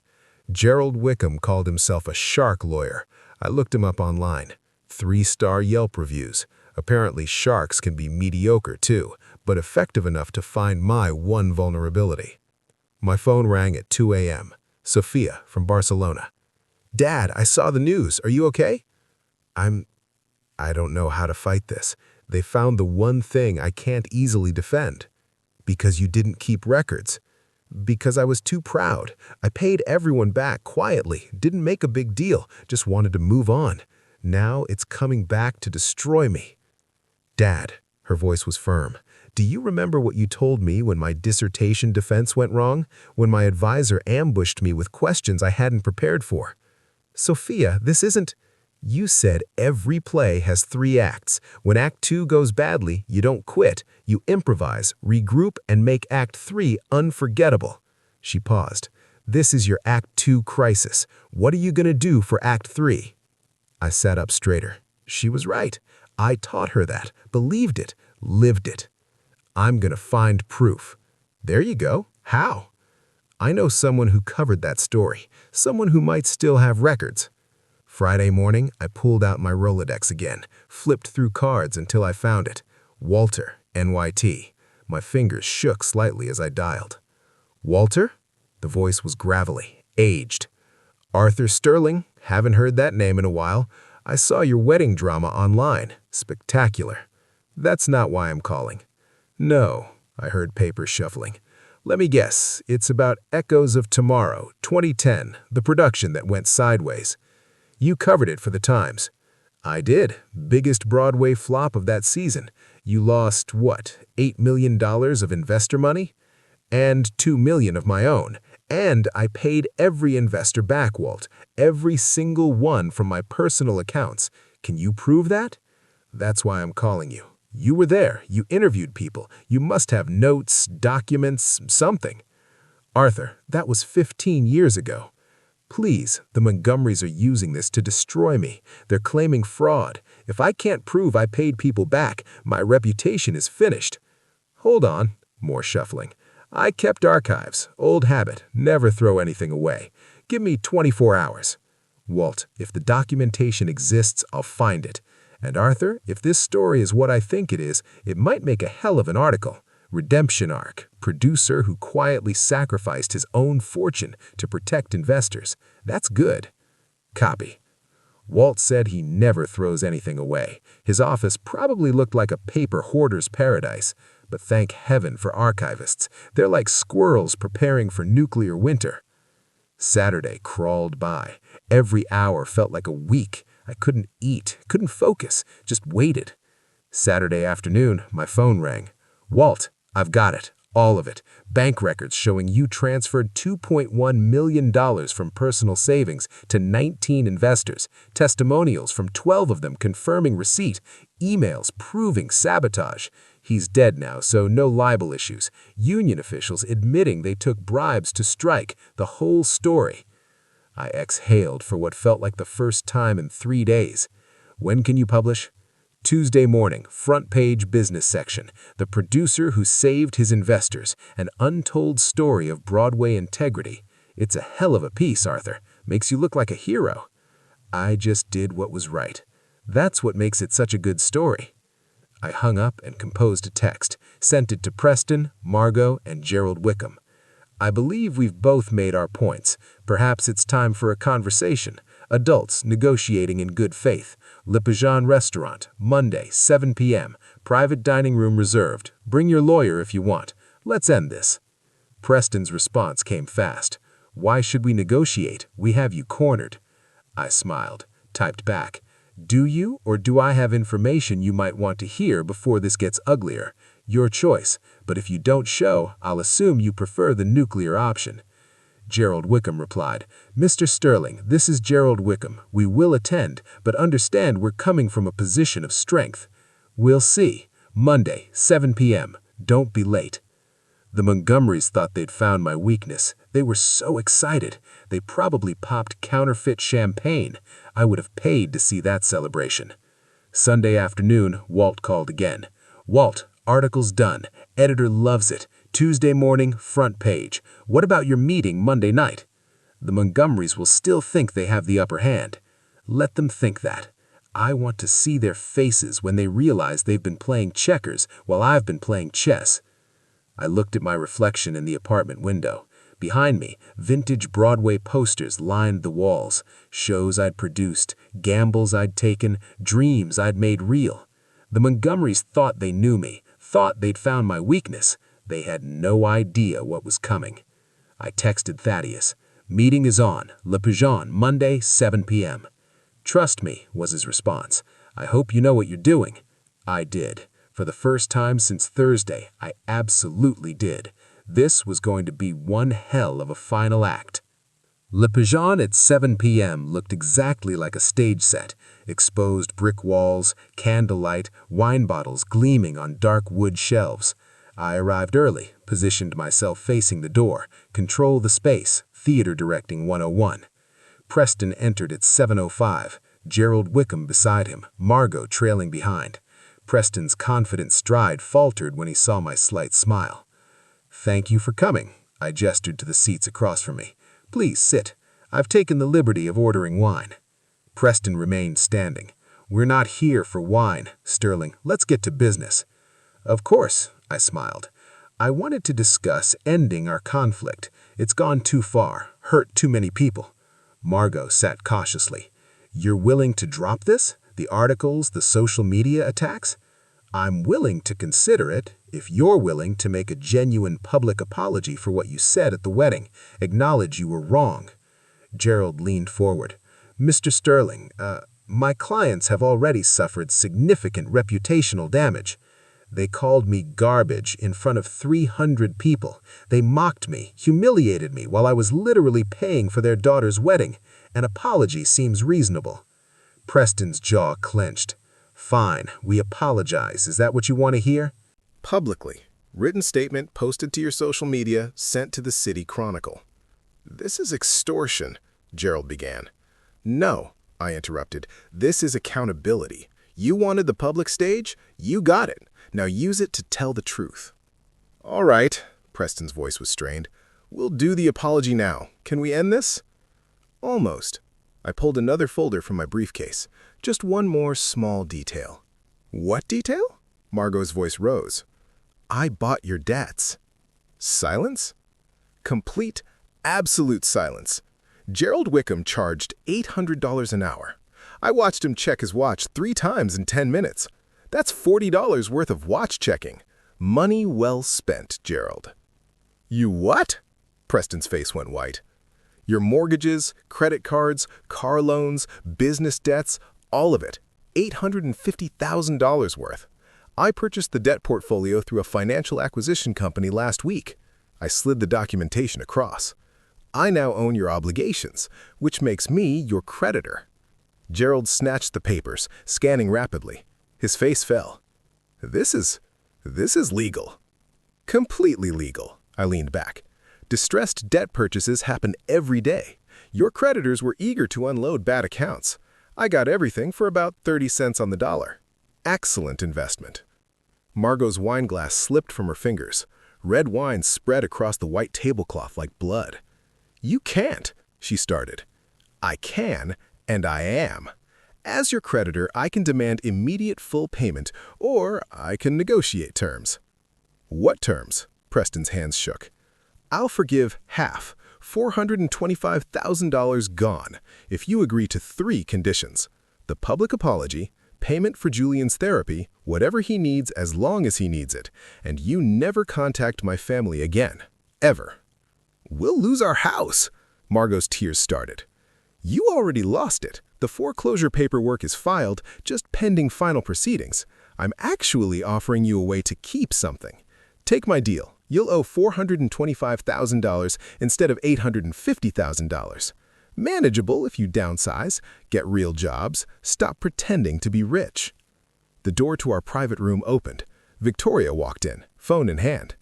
Gerald Wickham called himself a shark lawyer. I looked him up online. 3-star Yelp reviews. Apparently sharks can be mediocre too, but effective enough to find my one vulnerability. My phone rang at 2 a.m. Sophia from Barcelona. Dad, I saw the news. Are you okay? I don't know how to fight this. They found the one thing I can't easily defend. Because you didn't keep records. Because I was too proud. I paid everyone back quietly, didn't make a big deal, just wanted to move on. Now it's coming back to destroy me. Dad, her voice was firm. Do you remember what you told me when my dissertation defense went wrong? When my advisor ambushed me with questions I hadn't prepared for? Sophia, this isn't... You said every play has 3 acts. When Act 2 goes badly, you don't quit. You improvise, regroup, and make Act 3 unforgettable. She paused. This is your Act 2 crisis. What are you going to do for Act 3? I sat up straighter. She was right. I taught her that, believed it, lived it. I'm going to find proof. There you go. How? I know someone who covered that story, someone who might still have records. Friday morning, I pulled out my Rolodex again, flipped through cards until I found it. Walter, NYT. My fingers shook slightly as I dialed. Walter? The voice was gravelly, aged. Arthur Sterling, haven't heard that name in a while. I saw your wedding drama online. Spectacular. That's not why I'm calling. No, I heard papers shuffling. Let me guess, it's about Echoes of Tomorrow, 2010, the production that went sideways. You covered it for the Times. I did. Biggest Broadway flop of that season. You lost, what, $8 million of investor money? And $2 million of my own. And I paid every investor back, Walt. Every single one from my personal accounts. Can you prove that? That's why I'm calling you. You were there. You interviewed people. You must have notes, documents, something. Arthur, that was 15 years ago. Please, the Montgomerys are using this to destroy me. They're claiming fraud. If I can't prove I paid people back, my reputation is finished. Hold on. More shuffling. I kept archives. Old habit. Never throw anything away. Give me 24 hours. Walt, if the documentation exists, I'll find it. And Arthur, if this story is what I think it is, it might make a hell of an article. Redemption arc. Producer who quietly sacrificed his own fortune to protect investors. That's good. Copy. Walt said he never throws anything away. His office probably looked like a paper hoarder's paradise. But thank heaven for archivists. They're like squirrels preparing for nuclear winter. Saturday crawled by. Every hour felt like a week. I couldn't eat, couldn't focus, just waited. Saturday afternoon, my phone rang. Walt, I've got it, all of it. Bank records showing you transferred $2.1 million from personal savings to 19 investors. Testimonials from 12 of them confirming receipt. Emails proving sabotage. He's dead now, so no libel issues. Union officials admitting they took bribes to strike. The whole story. I exhaled for what felt like the first time in 3 days. When can you publish? Tuesday morning, front page business section. The producer who saved his investors. An untold story of Broadway integrity. It's a hell of a piece, Arthur. Makes you look like a hero. I just did what was right. That's what makes it such a good story. I hung up and composed a text, sent it to Preston, Margot, and Gerald Wickham. I believe we've both made our points. Perhaps it's time for a conversation. Adults negotiating in good faith. Le Pigeon Restaurant, Monday, 7 p.m. Private dining room reserved. Bring your lawyer if you want. Let's end this. Preston's response came fast. Why should we negotiate? We have you cornered. I smiled, typed back. Do you, or do I have information you might want to hear before this gets uglier? Your choice, but if you don't show, I'll assume you prefer the nuclear option. Gerald Wickham replied, Mr. Sterling, this is Gerald Wickham. We will attend, but understand we're coming from a position of strength. We'll see. Monday, 7 p.m. Don't be late. The Montgomerys thought they'd found my weakness. They were so excited. They probably popped counterfeit champagne. I would have paid to see that celebration. Sunday afternoon, Walt called again. Walt, article's done. Editor loves it. Tuesday morning, front page. What about your meeting Monday night? The Montgomerys will still think they have the upper hand. Let them think that. I want to see their faces when they realize they've been playing checkers while I've been playing chess. I looked at my reflection in the apartment window. Behind me, vintage Broadway posters lined the walls. Shows I'd produced, gambles I'd taken, dreams I'd made real. The Montgomerys thought they knew me, thought they'd found my weakness. They had no idea what was coming. I texted Thaddeus. Meeting is on. Le Pigeon, Monday, 7 p.m. Trust me, was his response. I hope you know what you're doing. I did. For the first time since Thursday, I absolutely did. This was going to be one hell of a final act. Le Pigeon at 7 p.m. looked exactly like a stage set. Exposed brick walls, candlelight, wine bottles gleaming on dark wood shelves. I arrived early, positioned myself facing the door, control the space, theater directing 101. Preston entered at 7:05, Gerald Wickham beside him, Margot trailing behind. Preston's confident stride faltered when he saw my slight smile. Thank you for coming, I gestured to the seats across from me. Please sit. I've taken the liberty of ordering wine. Preston remained standing. We're not here for wine, Sterling. Let's get to business. Of course, I smiled. I wanted to discuss ending our conflict. It's gone too far, hurt too many people. Margot sat cautiously. You're willing to drop this? The articles, the social media attacks? I'm willing to consider it if you're willing to make a genuine public apology for what you said at the wedding, acknowledge you were wrong. Gerald leaned forward. Mr. Sterling, my clients have already suffered significant reputational damage. They called me garbage in front of 300 people. They mocked me, humiliated me while I was literally paying for their daughter's wedding. An apology seems reasonable. Preston's jaw clenched. Fine, we apologize. Is that what you want to hear? Publicly. Written statement posted to your social media, sent to the City Chronicle. This is extortion, Gerald began. No, I interrupted. This is accountability. You wanted the public stage? You got it. Now use it to tell the truth. All right, Preston's voice was strained. We'll do the apology now. Can we end this? Almost. I pulled another folder from my briefcase. Just one more small detail. What detail? Margot's voice rose. I bought your debts. Silence? Complete, absolute silence. Gerald Wickham charged $800 an hour. I watched him check his watch 3 times in 10 minutes. That's $40 worth of watch checking. Money well spent, Gerald. You what? Preston's face went white. Your mortgages, credit cards, car loans, business debts, all of it. $850,000 worth. I purchased the debt portfolio through a financial acquisition company last week. I slid the documentation across. I now own your obligations, which makes me your creditor. Gerald snatched the papers, scanning rapidly. His face fell. This is legal. Completely legal. I leaned back. Distressed debt purchases happen every day. Your creditors were eager to unload bad accounts. I got everything for about 30 cents on the dollar. Excellent investment. Margot's wine glass slipped from her fingers. Red wine spread across the white tablecloth like blood. You can't, she started. I can, and I am. As your creditor, I can demand immediate full payment, or I can negotiate terms." "What terms?" Preston's hands shook. "I'll forgive half, $425,000 gone, if you agree to 3 conditions. The public apology, payment for Julian's therapy, whatever he needs as long as he needs it, and you never contact my family again. Ever." "We'll lose our house." Margot's tears started. "You already lost it. The foreclosure paperwork is filed, just pending final proceedings. I'm actually offering you a way to keep something. Take my deal. You'll owe $425,000 instead of $850,000. Manageable if you downsize, get real jobs, stop pretending to be rich." The door to our private room opened. Victoria walked in, phone in hand.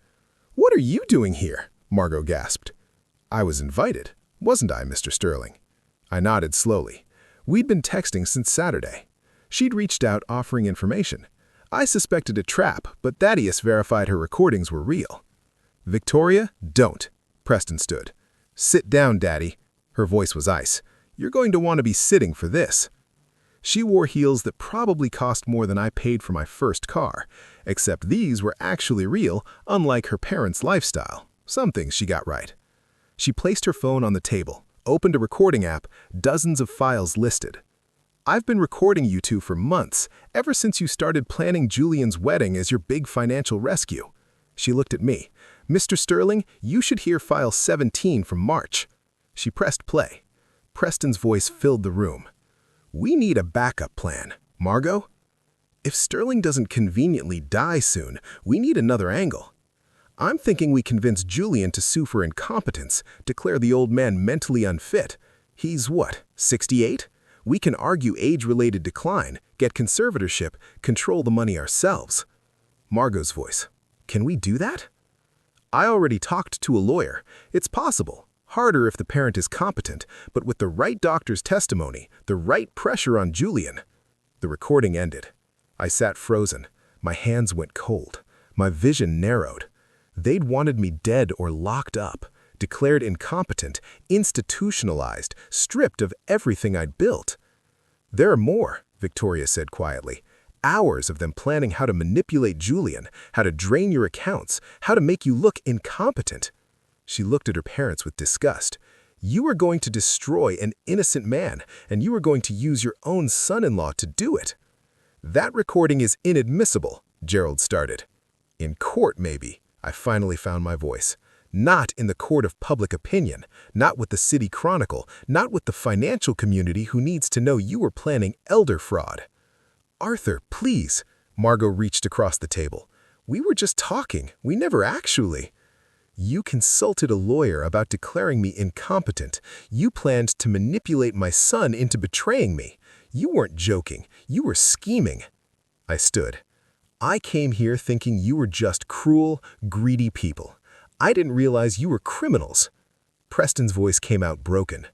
"What are you doing here?" Margot gasped. "I was invited, wasn't I, Mr. Sterling?" I nodded slowly. We'd been texting since Saturday. She'd reached out offering information. I suspected a trap, but Thaddeus verified her recordings were real. "Victoria, don't." Preston stood. "Sit down, Daddy." Her voice was ice. "You're going to want to be sitting for this." She wore heels that probably cost more than I paid for my first car, except these were actually real, unlike her parents' lifestyle. Some things she got right. She placed her phone on the table, opened a recording app, dozens of files listed. "I've been recording you two for months, ever since you started planning Julian's wedding as your big financial rescue." She looked at me. "Mr. Sterling, you should hear file 17 from March." She pressed play. Preston's voice filled the room. "We need a backup plan. Margot? If Sterling doesn't conveniently die soon, we need another angle. I'm thinking we convince Julian to sue for incompetence, declare the old man mentally unfit. He's what, 68? We can argue age-related decline, get conservatorship, control the money ourselves." Margot's voice. "Can we do that?" "I already talked to a lawyer. It's possible. Harder if the parent is competent, but with the right doctor's testimony, the right pressure on Julian." The recording ended. I sat frozen. My hands went cold. My vision narrowed. They'd wanted me dead or locked up, declared incompetent, institutionalized, stripped of everything I'd built. "There are more," Victoria said quietly. "Hours of them planning how to manipulate Julian, how to drain your accounts, how to make you look incompetent." She looked at her parents with disgust. "You are going to destroy an innocent man, and you are going to use your own son-in-law to do it." "That recording is inadmissible," Gerald started. "In court, maybe." I finally found my voice. "Not in the court of public opinion, not with the City Chronicle, not with the financial community who needs to know you were planning elder fraud." "Arthur, please." Margot reached across the table. "We were just talking. We never actually." "You consulted a lawyer about declaring me incompetent. You planned to manipulate my son into betraying me. You weren't joking. You were scheming." I stood. "I came here thinking you were just cruel, greedy people. I didn't realize you were criminals." Preston's voice came out broken.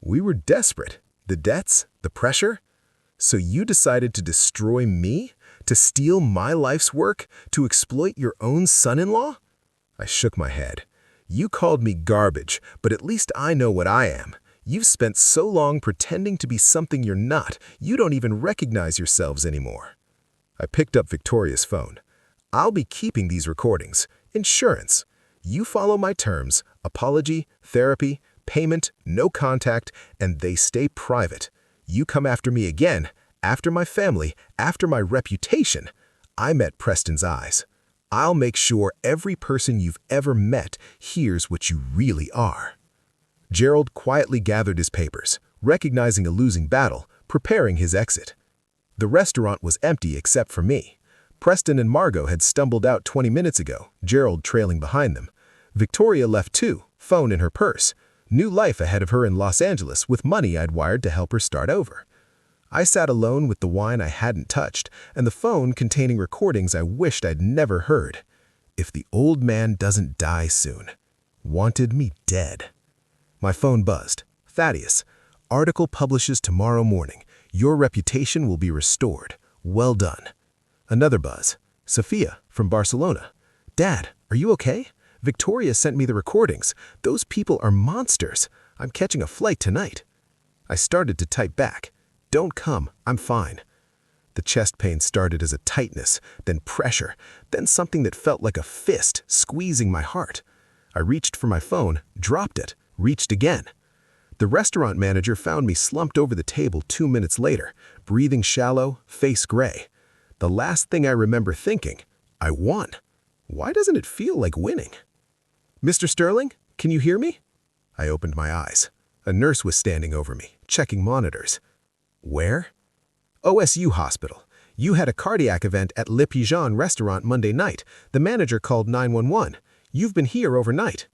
"We were desperate. The debts, the pressure. So you decided to destroy me? To steal my life's work? To exploit your own son-in-law?" I shook my head. "You called me garbage, but at least I know what I am. You've spent so long pretending to be something you're not, you don't even recognize yourselves anymore." I picked up Victoria's phone. "I'll be keeping these recordings. Insurance. You follow my terms, apology, therapy, payment, no contact, and they stay private. You come after me again, after my family, after my reputation." I met Preston's eyes. "I'll make sure every person you've ever met hears what you really are." Gerald quietly gathered his papers, recognizing a losing battle, preparing his exit. The restaurant was empty except for me. Preston and Margot had stumbled out 20 minutes ago, Gerald trailing behind them. Victoria left too, phone in her purse. New life ahead of her in Los Angeles with money I'd wired to help her start over. I sat alone with the wine I hadn't touched and the phone containing recordings I wished I'd never heard. If the old man doesn't die soon. Wanted me dead. My phone buzzed. "Thaddeus, article publishes tomorrow morning. Your reputation will be restored. Well done." Another buzz. "Sophia, from Barcelona. Dad, are you okay? Victoria sent me the recordings. Those people are monsters. I'm catching a flight tonight." I started to type back. Don't come, I'm fine. The chest pain started as a tightness, then pressure, then something that felt like a fist squeezing my heart. I reached for my phone, dropped it, reached again. The restaurant manager found me slumped over the table 2 minutes later, breathing shallow, face gray. The last thing I remember thinking, I won. Why doesn't it feel like winning? Mr. Sterling, can you hear me? I opened my eyes. A nurse was standing over me, checking monitors. Where? OSU Hospital. You had a cardiac event at Le Pigeon restaurant Monday night. The manager called 911. You've been here overnight.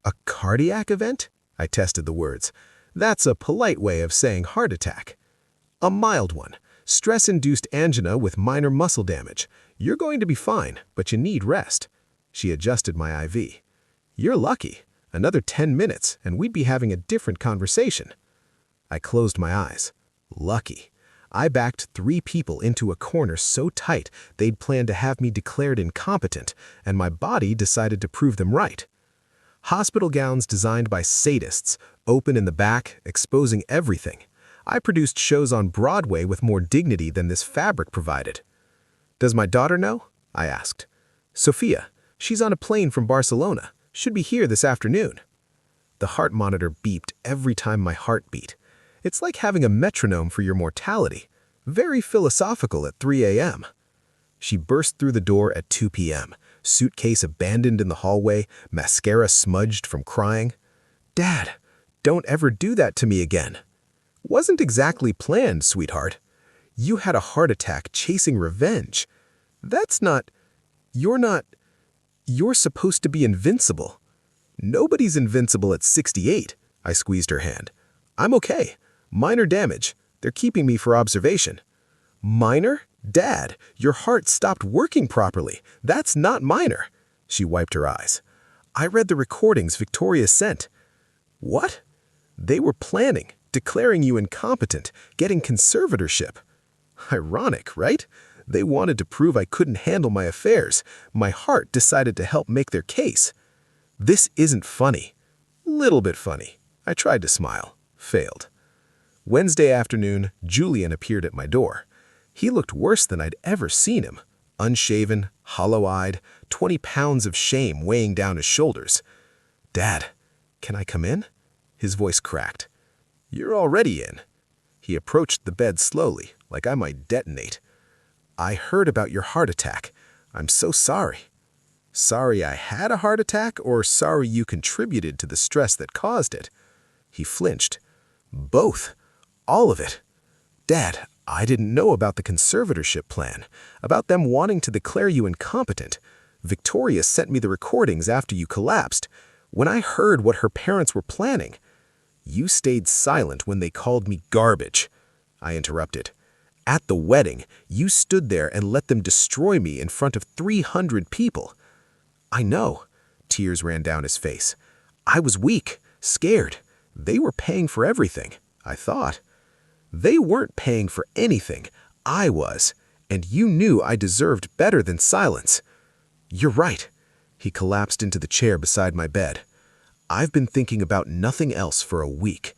A cardiac event? I tested the words. That's a polite way of saying heart attack. A mild one. Stress-induced angina with minor muscle damage. You're going to be fine, but you need rest. She adjusted my IV. You're lucky. Another 10 minutes, and we'd be having a different conversation. I closed my eyes. Lucky. I backed 3 people into a corner so tight they'd planned to have me declared incompetent, and my body decided to prove them right. Hospital gowns designed by sadists, open in the back, exposing everything. I produced shows on Broadway with more dignity than this fabric provided. Does my daughter know? I asked. Sophia. She's on a plane from Barcelona. Should be here this afternoon. The heart monitor beeped every time my heart beat. It's like having a metronome for your mortality. Very philosophical at 3 a.m. She burst through the door at 2 p.m., suitcase abandoned in the hallway, mascara smudged from crying. Dad, don't ever do that to me again. Wasn't exactly planned, sweetheart. You had a heart attack chasing revenge. You're supposed to be invincible. Nobody's invincible at 68, I squeezed her hand. I'm okay. Minor damage. They're keeping me for observation. Minor? Dad, your heart stopped working properly. That's not minor. She wiped her eyes. I read the recordings Victoria sent. What? They were planning, declaring you incompetent, getting conservatorship. Ironic, right? They wanted to prove I couldn't handle my affairs. My heart decided to help make their case. This isn't funny. Little bit funny. I tried to smile. Failed. Wednesday afternoon, Julian appeared at my door. He looked worse than I'd ever seen him. Unshaven, hollow-eyed, 20 pounds of shame weighing down his shoulders. Dad, can I come in? His voice cracked. You're already in. He approached the bed slowly, like I might detonate. I heard about your heart attack. I'm so sorry. Sorry I had a heart attack, or sorry you contributed to the stress that caused it? He flinched. Both. All of it. Dad, I didn't know about the conservatorship plan, about them wanting to declare you incompetent. Victoria sent me the recordings after you collapsed. When I heard what her parents were planning, you stayed silent when they called me garbage. I interrupted. At the wedding, you stood there and let them destroy me in front of 300 people. I know. Tears ran down his face. I was weak, scared. They were paying for everything, I thought. They weren't paying for anything. I was. And you knew I deserved better than silence. You're right. He collapsed into the chair beside my bed. I've been thinking about nothing else for a week.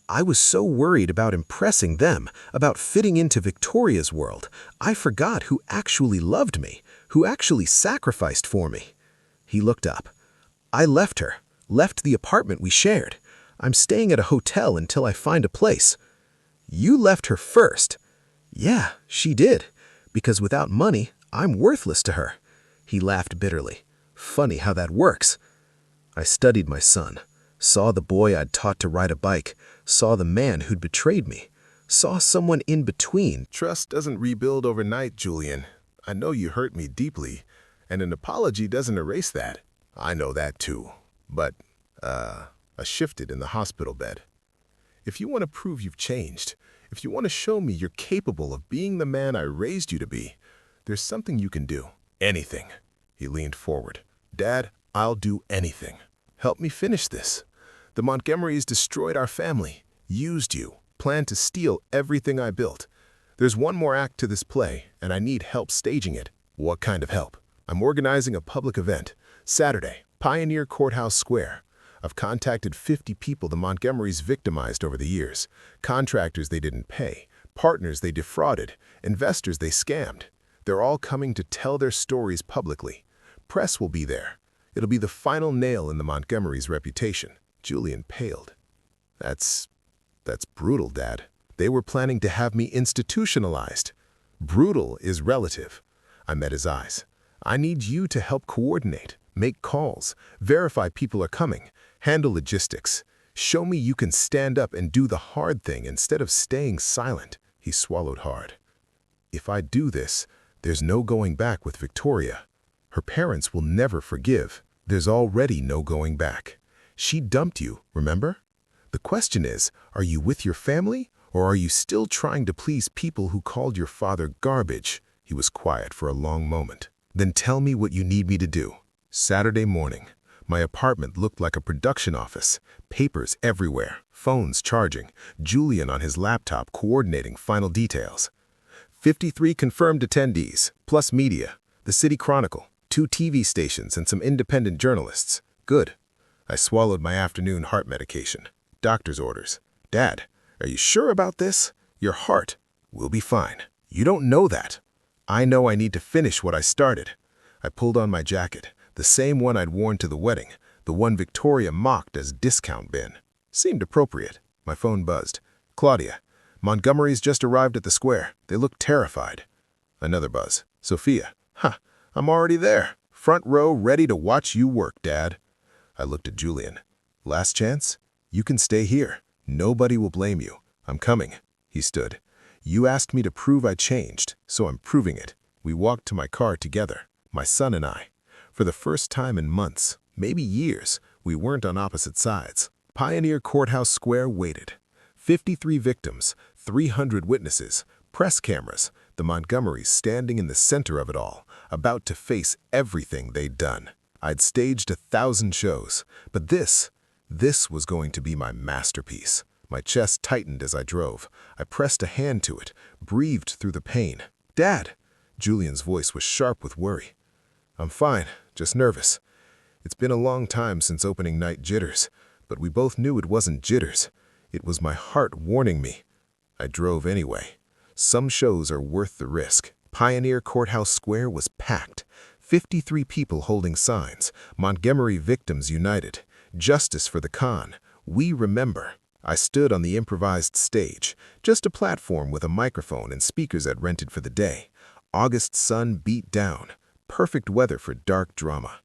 I was so worried about impressing them, about fitting into Victoria's world. I forgot who actually loved me, who actually sacrificed for me. He looked up. I left her, left the apartment we shared. I'm staying at a hotel until I find a place. You left her first. Yeah, she did. Because without money, I'm worthless to her. He laughed bitterly. Funny how that works. I studied my son, saw the boy I'd taught to ride a bike, saw the man who'd betrayed me, saw someone in between. Trust doesn't rebuild overnight, Julian. I know you hurt me deeply, and an apology doesn't erase that. I know that too. But, I shifted in the hospital bed. If you want to prove you've changed, if you want to show me you're capable of being the man I raised you to be, there's something you can do. Anything. He leaned forward. Dad, I'll do anything. Help me finish this. The Montgomerys destroyed our family, used you, planned to steal everything I built. There's one more act to this play, and I need help staging it. What kind of help? I'm organizing a public event. Saturday, Pioneer Courthouse Square. I've contacted 50 people the Montgomerys victimized over the years. Contractors they didn't pay, partners they defrauded, investors they scammed. They're all coming to tell their stories publicly. Press will be there. It'll be the final nail in the Montgomery's reputation. Julian paled. That's brutal, Dad. They were planning to have me institutionalized. Brutal is relative. I met his eyes. I need you to help coordinate, make calls, verify people are coming, handle logistics. Show me you can stand up and do the hard thing instead of staying silent. He swallowed hard. If I do this, there's no going back with Victoria. Her parents will never forgive. There's already no going back. She dumped you, remember? The question is, are you with your family, or are you still trying to please people who called your father garbage? He was quiet for a long moment. Then tell me what you need me to do. Saturday morning. My apartment looked like a production office. Papers everywhere, phones charging, Julian on his laptop coordinating final details. 53 confirmed attendees, plus media, the City Chronicle, 2 TV stations and some independent journalists. Good. I swallowed my afternoon heart medication. Doctor's orders. Dad, are you sure about this? Your heart will be fine. You don't know that. I know I need to finish what I started. I pulled on my jacket, the same one I'd worn to the wedding, the one Victoria mocked as discount bin. Seemed appropriate. My phone buzzed. Claudia, Montgomery's just arrived at the square. They look terrified. Another buzz. Sophia, I'm already there. Front row ready to watch you work, Dad. I looked at Julian. Last chance? You can stay here. Nobody will blame you. I'm coming. He stood. You asked me to prove I changed, so I'm proving it. We walked to my car together, my son and I. For the first time in months, maybe years, we weren't on opposite sides. Pioneer Courthouse Square waited. 53 victims, 300 witnesses, press cameras, the Montgomerys standing in the center of it all, about to face everything they'd done. I'd staged 1,000 shows, but this was going to be my masterpiece. My chest tightened as I drove. I pressed a hand to it, breathed through the pain. Dad! Julian's voice was sharp with worry. I'm fine, just nervous. It's been a long time since opening night jitters, but we both knew it wasn't jitters. It was my heart warning me. I drove anyway. Some shows are worth the risk. Pioneer Courthouse Square was packed. 53 people holding signs. Montgomery victims united. Justice for the con. We remember. I stood on the improvised stage, just a platform with a microphone and speakers I'd rented for the day. August sun beat down. Perfect weather for dark drama.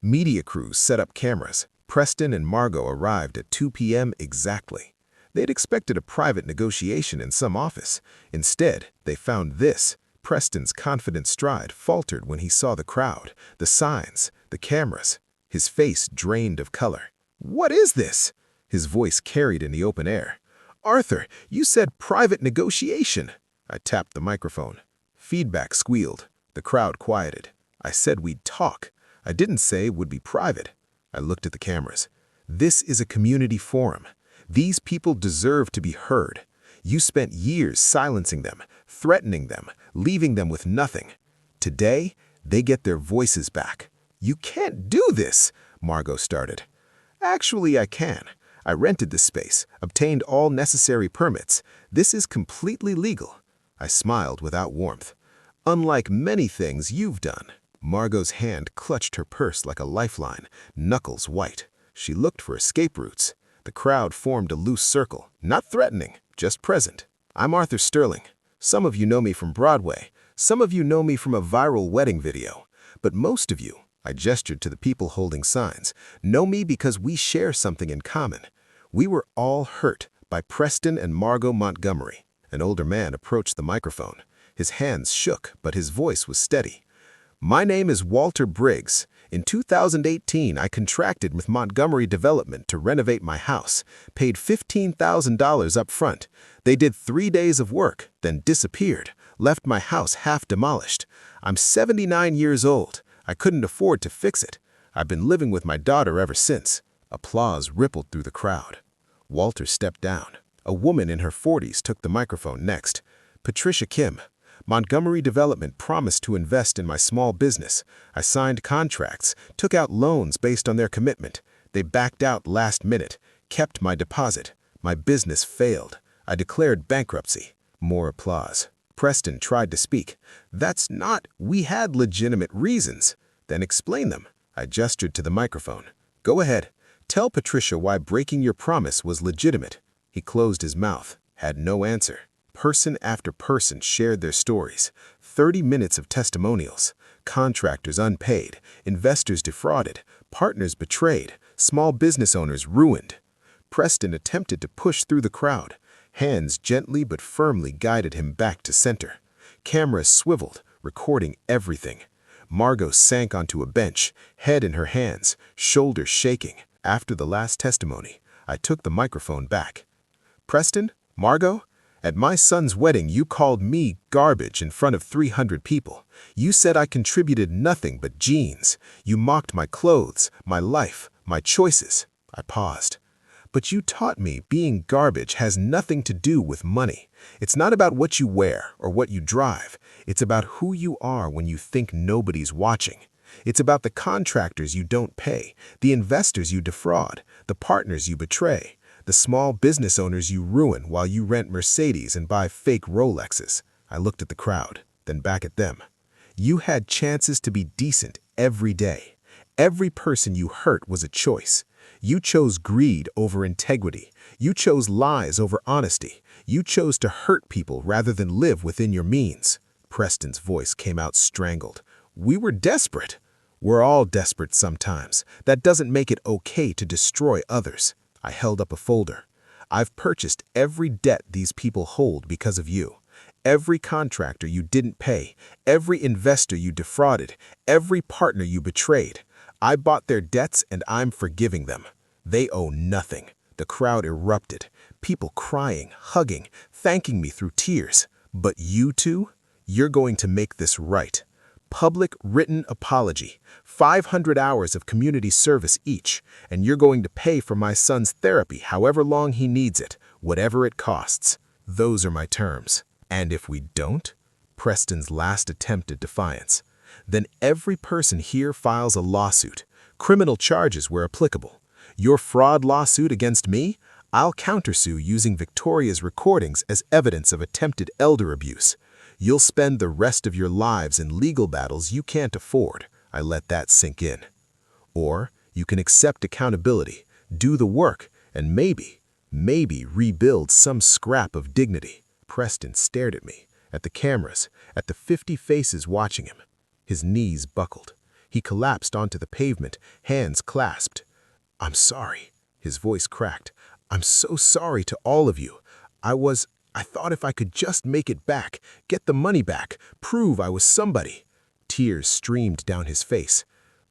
Media crews set up cameras. Preston and Margot arrived at 2 p.m. exactly. They'd expected a private negotiation in some office. Instead, they found this. Preston's confident stride faltered when he saw the crowd, the signs, the cameras. His face drained of color. What is this? His voice carried in the open air. Arthur, you said private negotiation. I tapped the microphone. Feedback squealed. The crowd quieted. I said we'd talk. I didn't say it would be private. I looked at the cameras. This is a community forum. These people deserve to be heard. You spent years silencing them, threatening them, leaving them with nothing. Today, they get their voices back. You can't do this, Margot started. Actually, I can. I rented this space, obtained all necessary permits. This is completely legal. I smiled without warmth. Unlike many things you've done. Margot's hand clutched her purse like a lifeline, knuckles white. She looked for escape routes. The crowd formed a loose circle, not threatening, just present. I'm Arthur Sterling. Some of you know me from Broadway. Some of you know me from a viral wedding video. But most of you, I gestured to the people holding signs, know me because we share something in common. We were all hurt by Preston and Margot Montgomery. An older man approached the microphone. His hands shook, but his voice was steady. My name is Walter Briggs. In 2018, I contracted with Montgomery Development to renovate my house, paid $15,000 up front. They did 3 days of work, then disappeared, left my house half demolished. I'm 79 years old. I couldn't afford to fix it. I've been living with my daughter ever since. Applause rippled through the crowd. Walter stepped down. A woman in her 40s took the microphone next. Patricia Kim. Montgomery Development promised to invest in my small business. I signed contracts, took out loans based on their commitment. They backed out last minute, kept my deposit. My business failed. I declared bankruptcy. More applause. Preston tried to speak. We had legitimate reasons. Then explain them. I gestured to the microphone. Go ahead. Tell Patricia why breaking your promise was legitimate. He closed his mouth, had no answer. Person after person shared their stories. 30 minutes of testimonials. Contractors unpaid, investors defrauded, partners betrayed, small business owners ruined. Preston attempted to push through the crowd. Hands gently but firmly guided him back to center. Cameras swiveled, recording everything. Margot sank onto a bench, head in her hands, shoulders shaking. After the last testimony, I took the microphone back. Preston, Margot, at my son's wedding you called me garbage in front of 300 people. You said I contributed nothing but jeans. You mocked my clothes, my life, my choices. I paused. But you taught me being garbage has nothing to do with money. It's not about what you wear or what you drive. It's about who you are when you think nobody's watching. It's about the contractors you don't pay, the investors you defraud, the partners you betray, the small business owners you ruin while you rent Mercedes and buy fake Rolexes. I looked at the crowd, then back at them. You had chances to be decent every day. Every person you hurt was a choice. You chose greed over integrity. You chose lies over honesty. You chose to hurt people rather than live within your means. Preston's voice came out strangled. We were desperate. We're all desperate sometimes. That doesn't make it okay to destroy others. I held up a folder. I've purchased every debt these people hold because of you. Every contractor you didn't pay, every investor you defrauded, every partner you betrayed. I bought their debts and I'm forgiving them. They owe nothing. The crowd erupted, people crying, hugging, thanking me through tears. But you two, you're going to make this right. Public written apology, 500 hours of community service each, and you're going to pay for my son's therapy however long he needs it, whatever it costs. Those are my terms. And if we don't? Preston's last attempt at defiance. Then every person here files a lawsuit. Criminal charges where applicable. Your fraud lawsuit against me? I'll countersue using Victoria's recordings as evidence of attempted elder abuse. You'll spend the rest of your lives in legal battles you can't afford. I let that sink in. Or you can accept accountability, do the work, and maybe rebuild some scrap of dignity. Preston stared at me, at the cameras, at the 50 faces watching him. His knees buckled. He collapsed onto the pavement, hands clasped. I'm sorry. His voice cracked. I'm so sorry to all of you. I thought if I could just make it back, get the money back, prove I was somebody. Tears streamed down his face.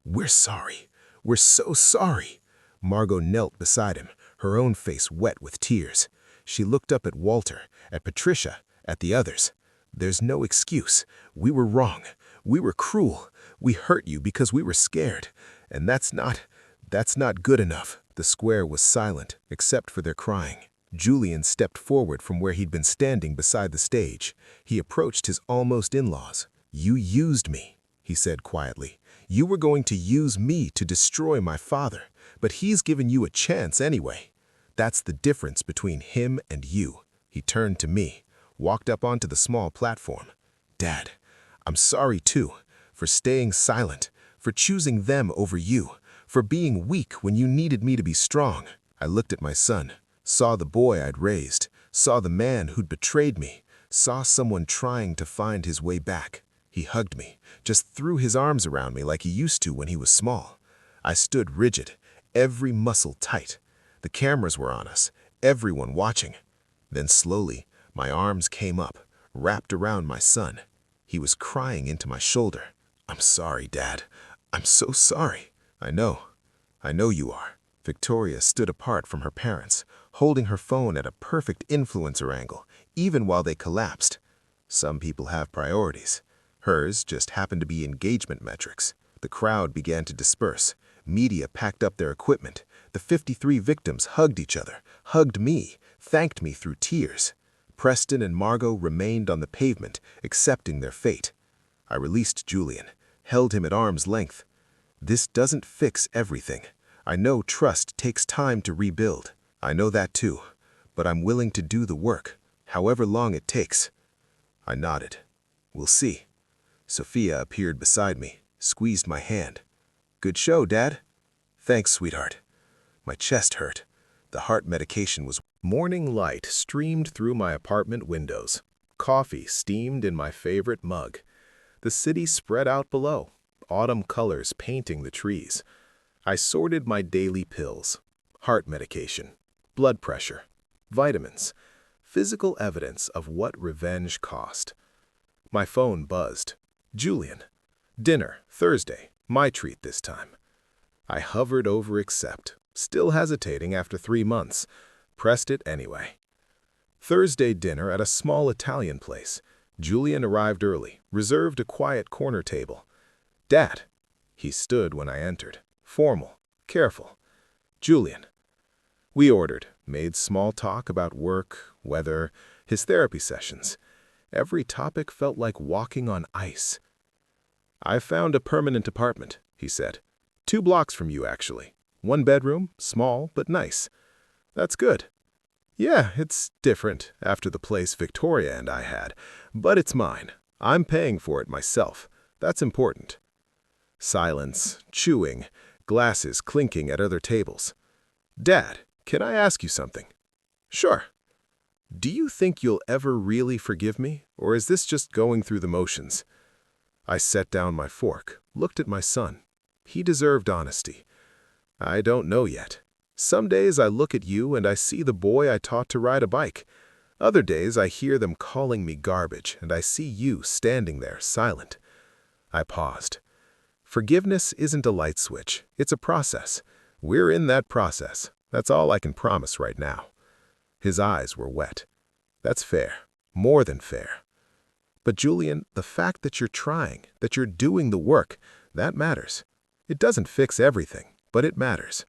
We're sorry. We're so sorry. Margot knelt beside him, her own face wet with tears. She looked up at Walter, at Patricia, at the others. There's no excuse. We were wrong. We were cruel. We hurt you because we were scared. And that's not good enough. The square was silent, except for their crying. Julian stepped forward from where he'd been standing beside the stage. He approached his almost in-laws. You used me, he said quietly. You were going to use me to destroy my father, but he's given you a chance anyway. That's the difference between him and you. He turned to me, walked up onto the small platform. Dad, I'm sorry too, for staying silent, for choosing them over you, for being weak when you needed me to be strong. I looked at my son, saw the boy I'd raised, saw the man who'd betrayed me, saw someone trying to find his way back. He hugged me, just threw his arms around me like he used to when he was small. I stood rigid, every muscle tight. The cameras were on us, everyone watching. Then slowly, my arms came up, wrapped around my son. He was crying into my shoulder. I'm sorry, Dad. I'm so sorry. I know you are. Victoria stood apart from her parents, holding her phone at a perfect influencer angle, even while they collapsed. Some people have priorities. Hers just happened to be engagement metrics. The crowd began to disperse. Media packed up their equipment. The 53 victims hugged each other, hugged me, thanked me through tears. Preston and Margot remained on the pavement, accepting their fate. I released Julian, held him at arm's length. This doesn't fix everything. I know trust takes time to rebuild. I know that too, but I'm willing to do the work. however long it takes. I nodded. We'll see. Sophia appeared beside me, squeezed my hand. Good show, Dad. Thanks, sweetheart. My chest hurt. The heart medication was... Morning light streamed through my apartment windows. Coffee steamed in my favorite mug. The city spread out below, autumn colors painting the trees. I sorted my daily pills, heart medication, blood pressure, vitamins, physical evidence of what revenge cost. My phone buzzed. Julian. Dinner, Thursday, my treat this time. I hovered over accept, still hesitating after 3 months. Pressed it anyway. Thursday dinner at a small Italian place. Julian arrived early, reserved a quiet corner table. Dad. He stood when I entered, formal, careful. Julian. We ordered, made small talk about work, weather, his therapy sessions. Every topic felt like walking on ice. "I've found a permanent apartment," he said. 2 blocks from you, actually. 1 bedroom, small but nice. That's good. Yeah, it's different after the place Victoria and I had, but it's mine. I'm paying for it myself. That's important. Silence, chewing, glasses clinking at other tables. Dad, can I ask you something? Sure. Do you think you'll ever really forgive me, or is this just going through the motions? I set down my fork, looked at my son. He deserved honesty. I don't know yet. Some days I look at you and I see the boy I taught to ride a bike. Other days I hear them calling me garbage and I see you standing there, silent. I paused. Forgiveness isn't a light switch. It's a process. We're in that process. That's all I can promise right now. His eyes were wet. That's fair. More than fair. But Julian, the fact that you're trying, that you're doing the work, that matters. It doesn't fix everything, but it matters.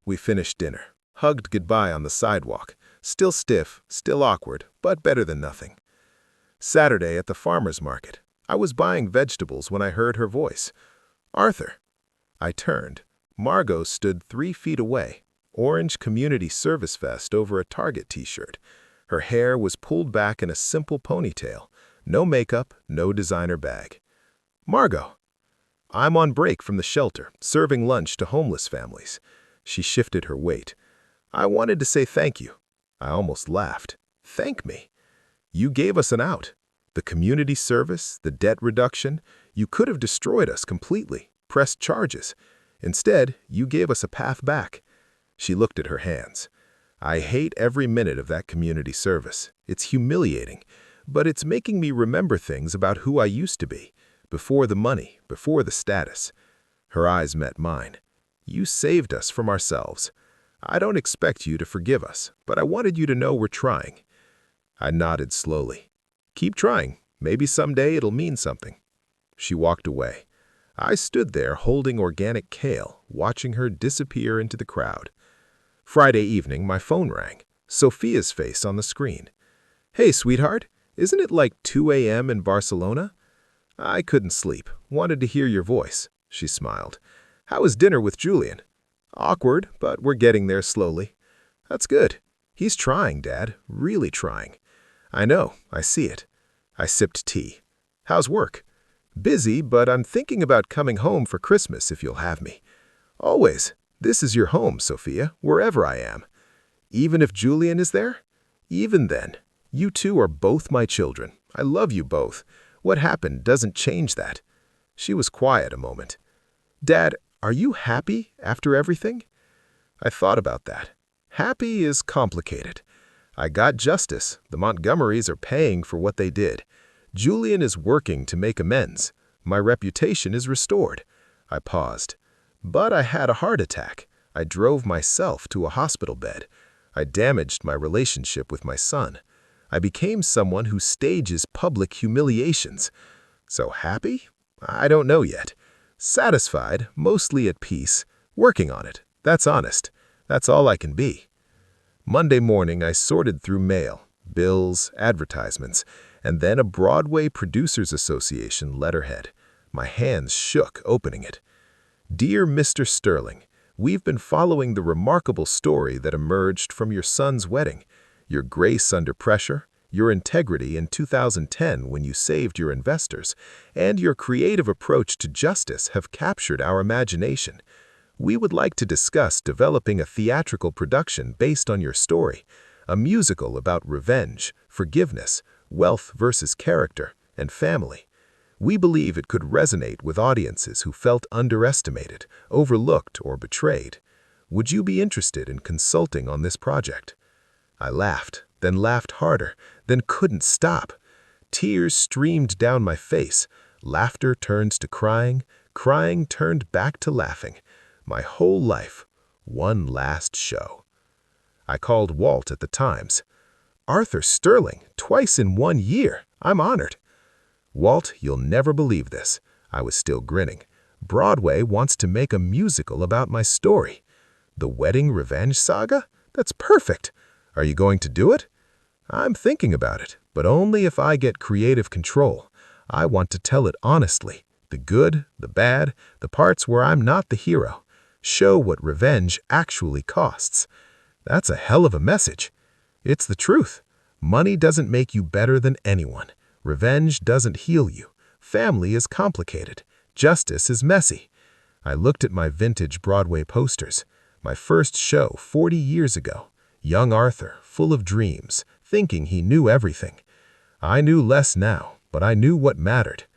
We finished dinner, hugged goodbye on the sidewalk, still stiff, still awkward, but better than nothing. Saturday at the farmer's market, I was buying vegetables when I heard her voice. Arthur. I turned. Margot stood 3 feet away, orange community service vest over a Target t-shirt. Her hair was pulled back in a simple ponytail. No makeup, no designer bag. Margot. I'm on break from the shelter, serving lunch to homeless families. She shifted her weight. I wanted to say thank you. I almost laughed. Thank me. You gave us an out. The community service, the debt reduction. You could have destroyed us completely, pressed charges. Instead, you gave us a path back. She looked at her hands. I hate every minute of that community service. It's humiliating, but it's making me remember things about who I used to be, before the money, before the status. Her eyes met mine. You saved us from ourselves. I don't expect you to forgive us, but I wanted you to know we're trying. I nodded slowly. Keep trying. Maybe someday it'll mean something. She walked away. I stood there holding organic kale, watching her disappear into the crowd. Friday evening, my phone rang. Sophia's face on the screen. Hey, sweetheart, isn't it like 2 a.m. in Barcelona? I couldn't sleep. Wanted to hear your voice. She smiled. How was dinner with Julian? Awkward, but we're getting there slowly. That's good. He's trying, Dad. Really trying. I know. I see it. I sipped tea. How's work? Busy, but I'm thinking about coming home for Christmas if you'll have me. Always. This is your home, Sophia, wherever I am. Even if Julian is there? Even then. You two are both my children. I love you both. What happened doesn't change that. She was quiet a moment. Dad, are you happy after everything? I thought about that. Happy is complicated. I got justice. The Montgomerys are paying for what they did. Julian is working to make amends. My reputation is restored. I paused. But I had a heart attack. I drove myself to a hospital bed. I damaged my relationship with my son. I became someone who stages public humiliations. So happy? I don't know yet. Satisfied, mostly at peace, working on it. That's honest. That's all I can be. Monday morning, I sorted through mail, bills, advertisements, and then a Broadway Producers Association letterhead. My hands shook opening it. Dear Mr. Sterling, we've been following the remarkable story that emerged from your son's wedding. Your grace under pressure, Your integrity in 2010 when you saved your investors, and your creative approach to justice have captured our imagination. We would like to discuss developing a theatrical production based on your story, a musical about revenge, forgiveness, wealth versus character, and family. We believe it could resonate with audiences who felt underestimated, overlooked, or betrayed. Would you be interested in consulting on this project? I laughed, then laughed harder, then couldn't stop. Tears streamed down my face. Laughter turns to crying, crying turned back to laughing. My whole life, one last show. I called Walt at the Times. "Arthur Sterling, twice in 1 year. I'm honored." "Walt, you'll never believe this." I was still grinning. "Broadway wants to make a musical about my story. The Wedding Revenge Saga? That's perfect. Are you going to do it?" "I'm thinking about it, but only if I get creative control. I want to tell it honestly. The good, the bad, the parts where I'm not the hero. Show what revenge actually costs." That's a hell of a message. It's the truth. Money doesn't make you better than anyone. Revenge doesn't heal you. Family is complicated. Justice is messy. I looked at my vintage Broadway posters. My first show 40 years ago. Young Arthur, full of dreams, thinking he knew everything. I knew less now, but I knew what mattered.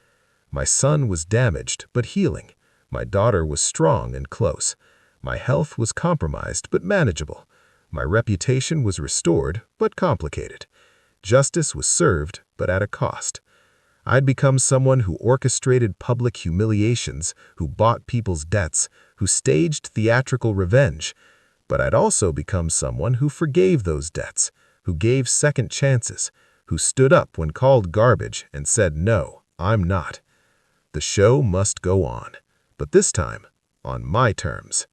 My son was damaged, but healing. My daughter was strong and close. My health was compromised, but manageable. My reputation was restored, but complicated. Justice was served, but at a cost. I'd become someone who orchestrated public humiliations, who bought people's debts, who staged theatrical revenge. But I'd also become someone who forgave those debts, who gave second chances, who stood up when called garbage and said, "No, I'm not." The show must go on, but this time, on my terms.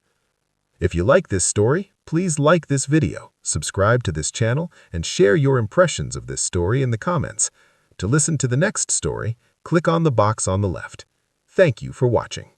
If you like this story, please like this video, subscribe to this channel, and share your impressions of this story in the comments. To listen to the next story, click on the box on the left. Thank you for watching.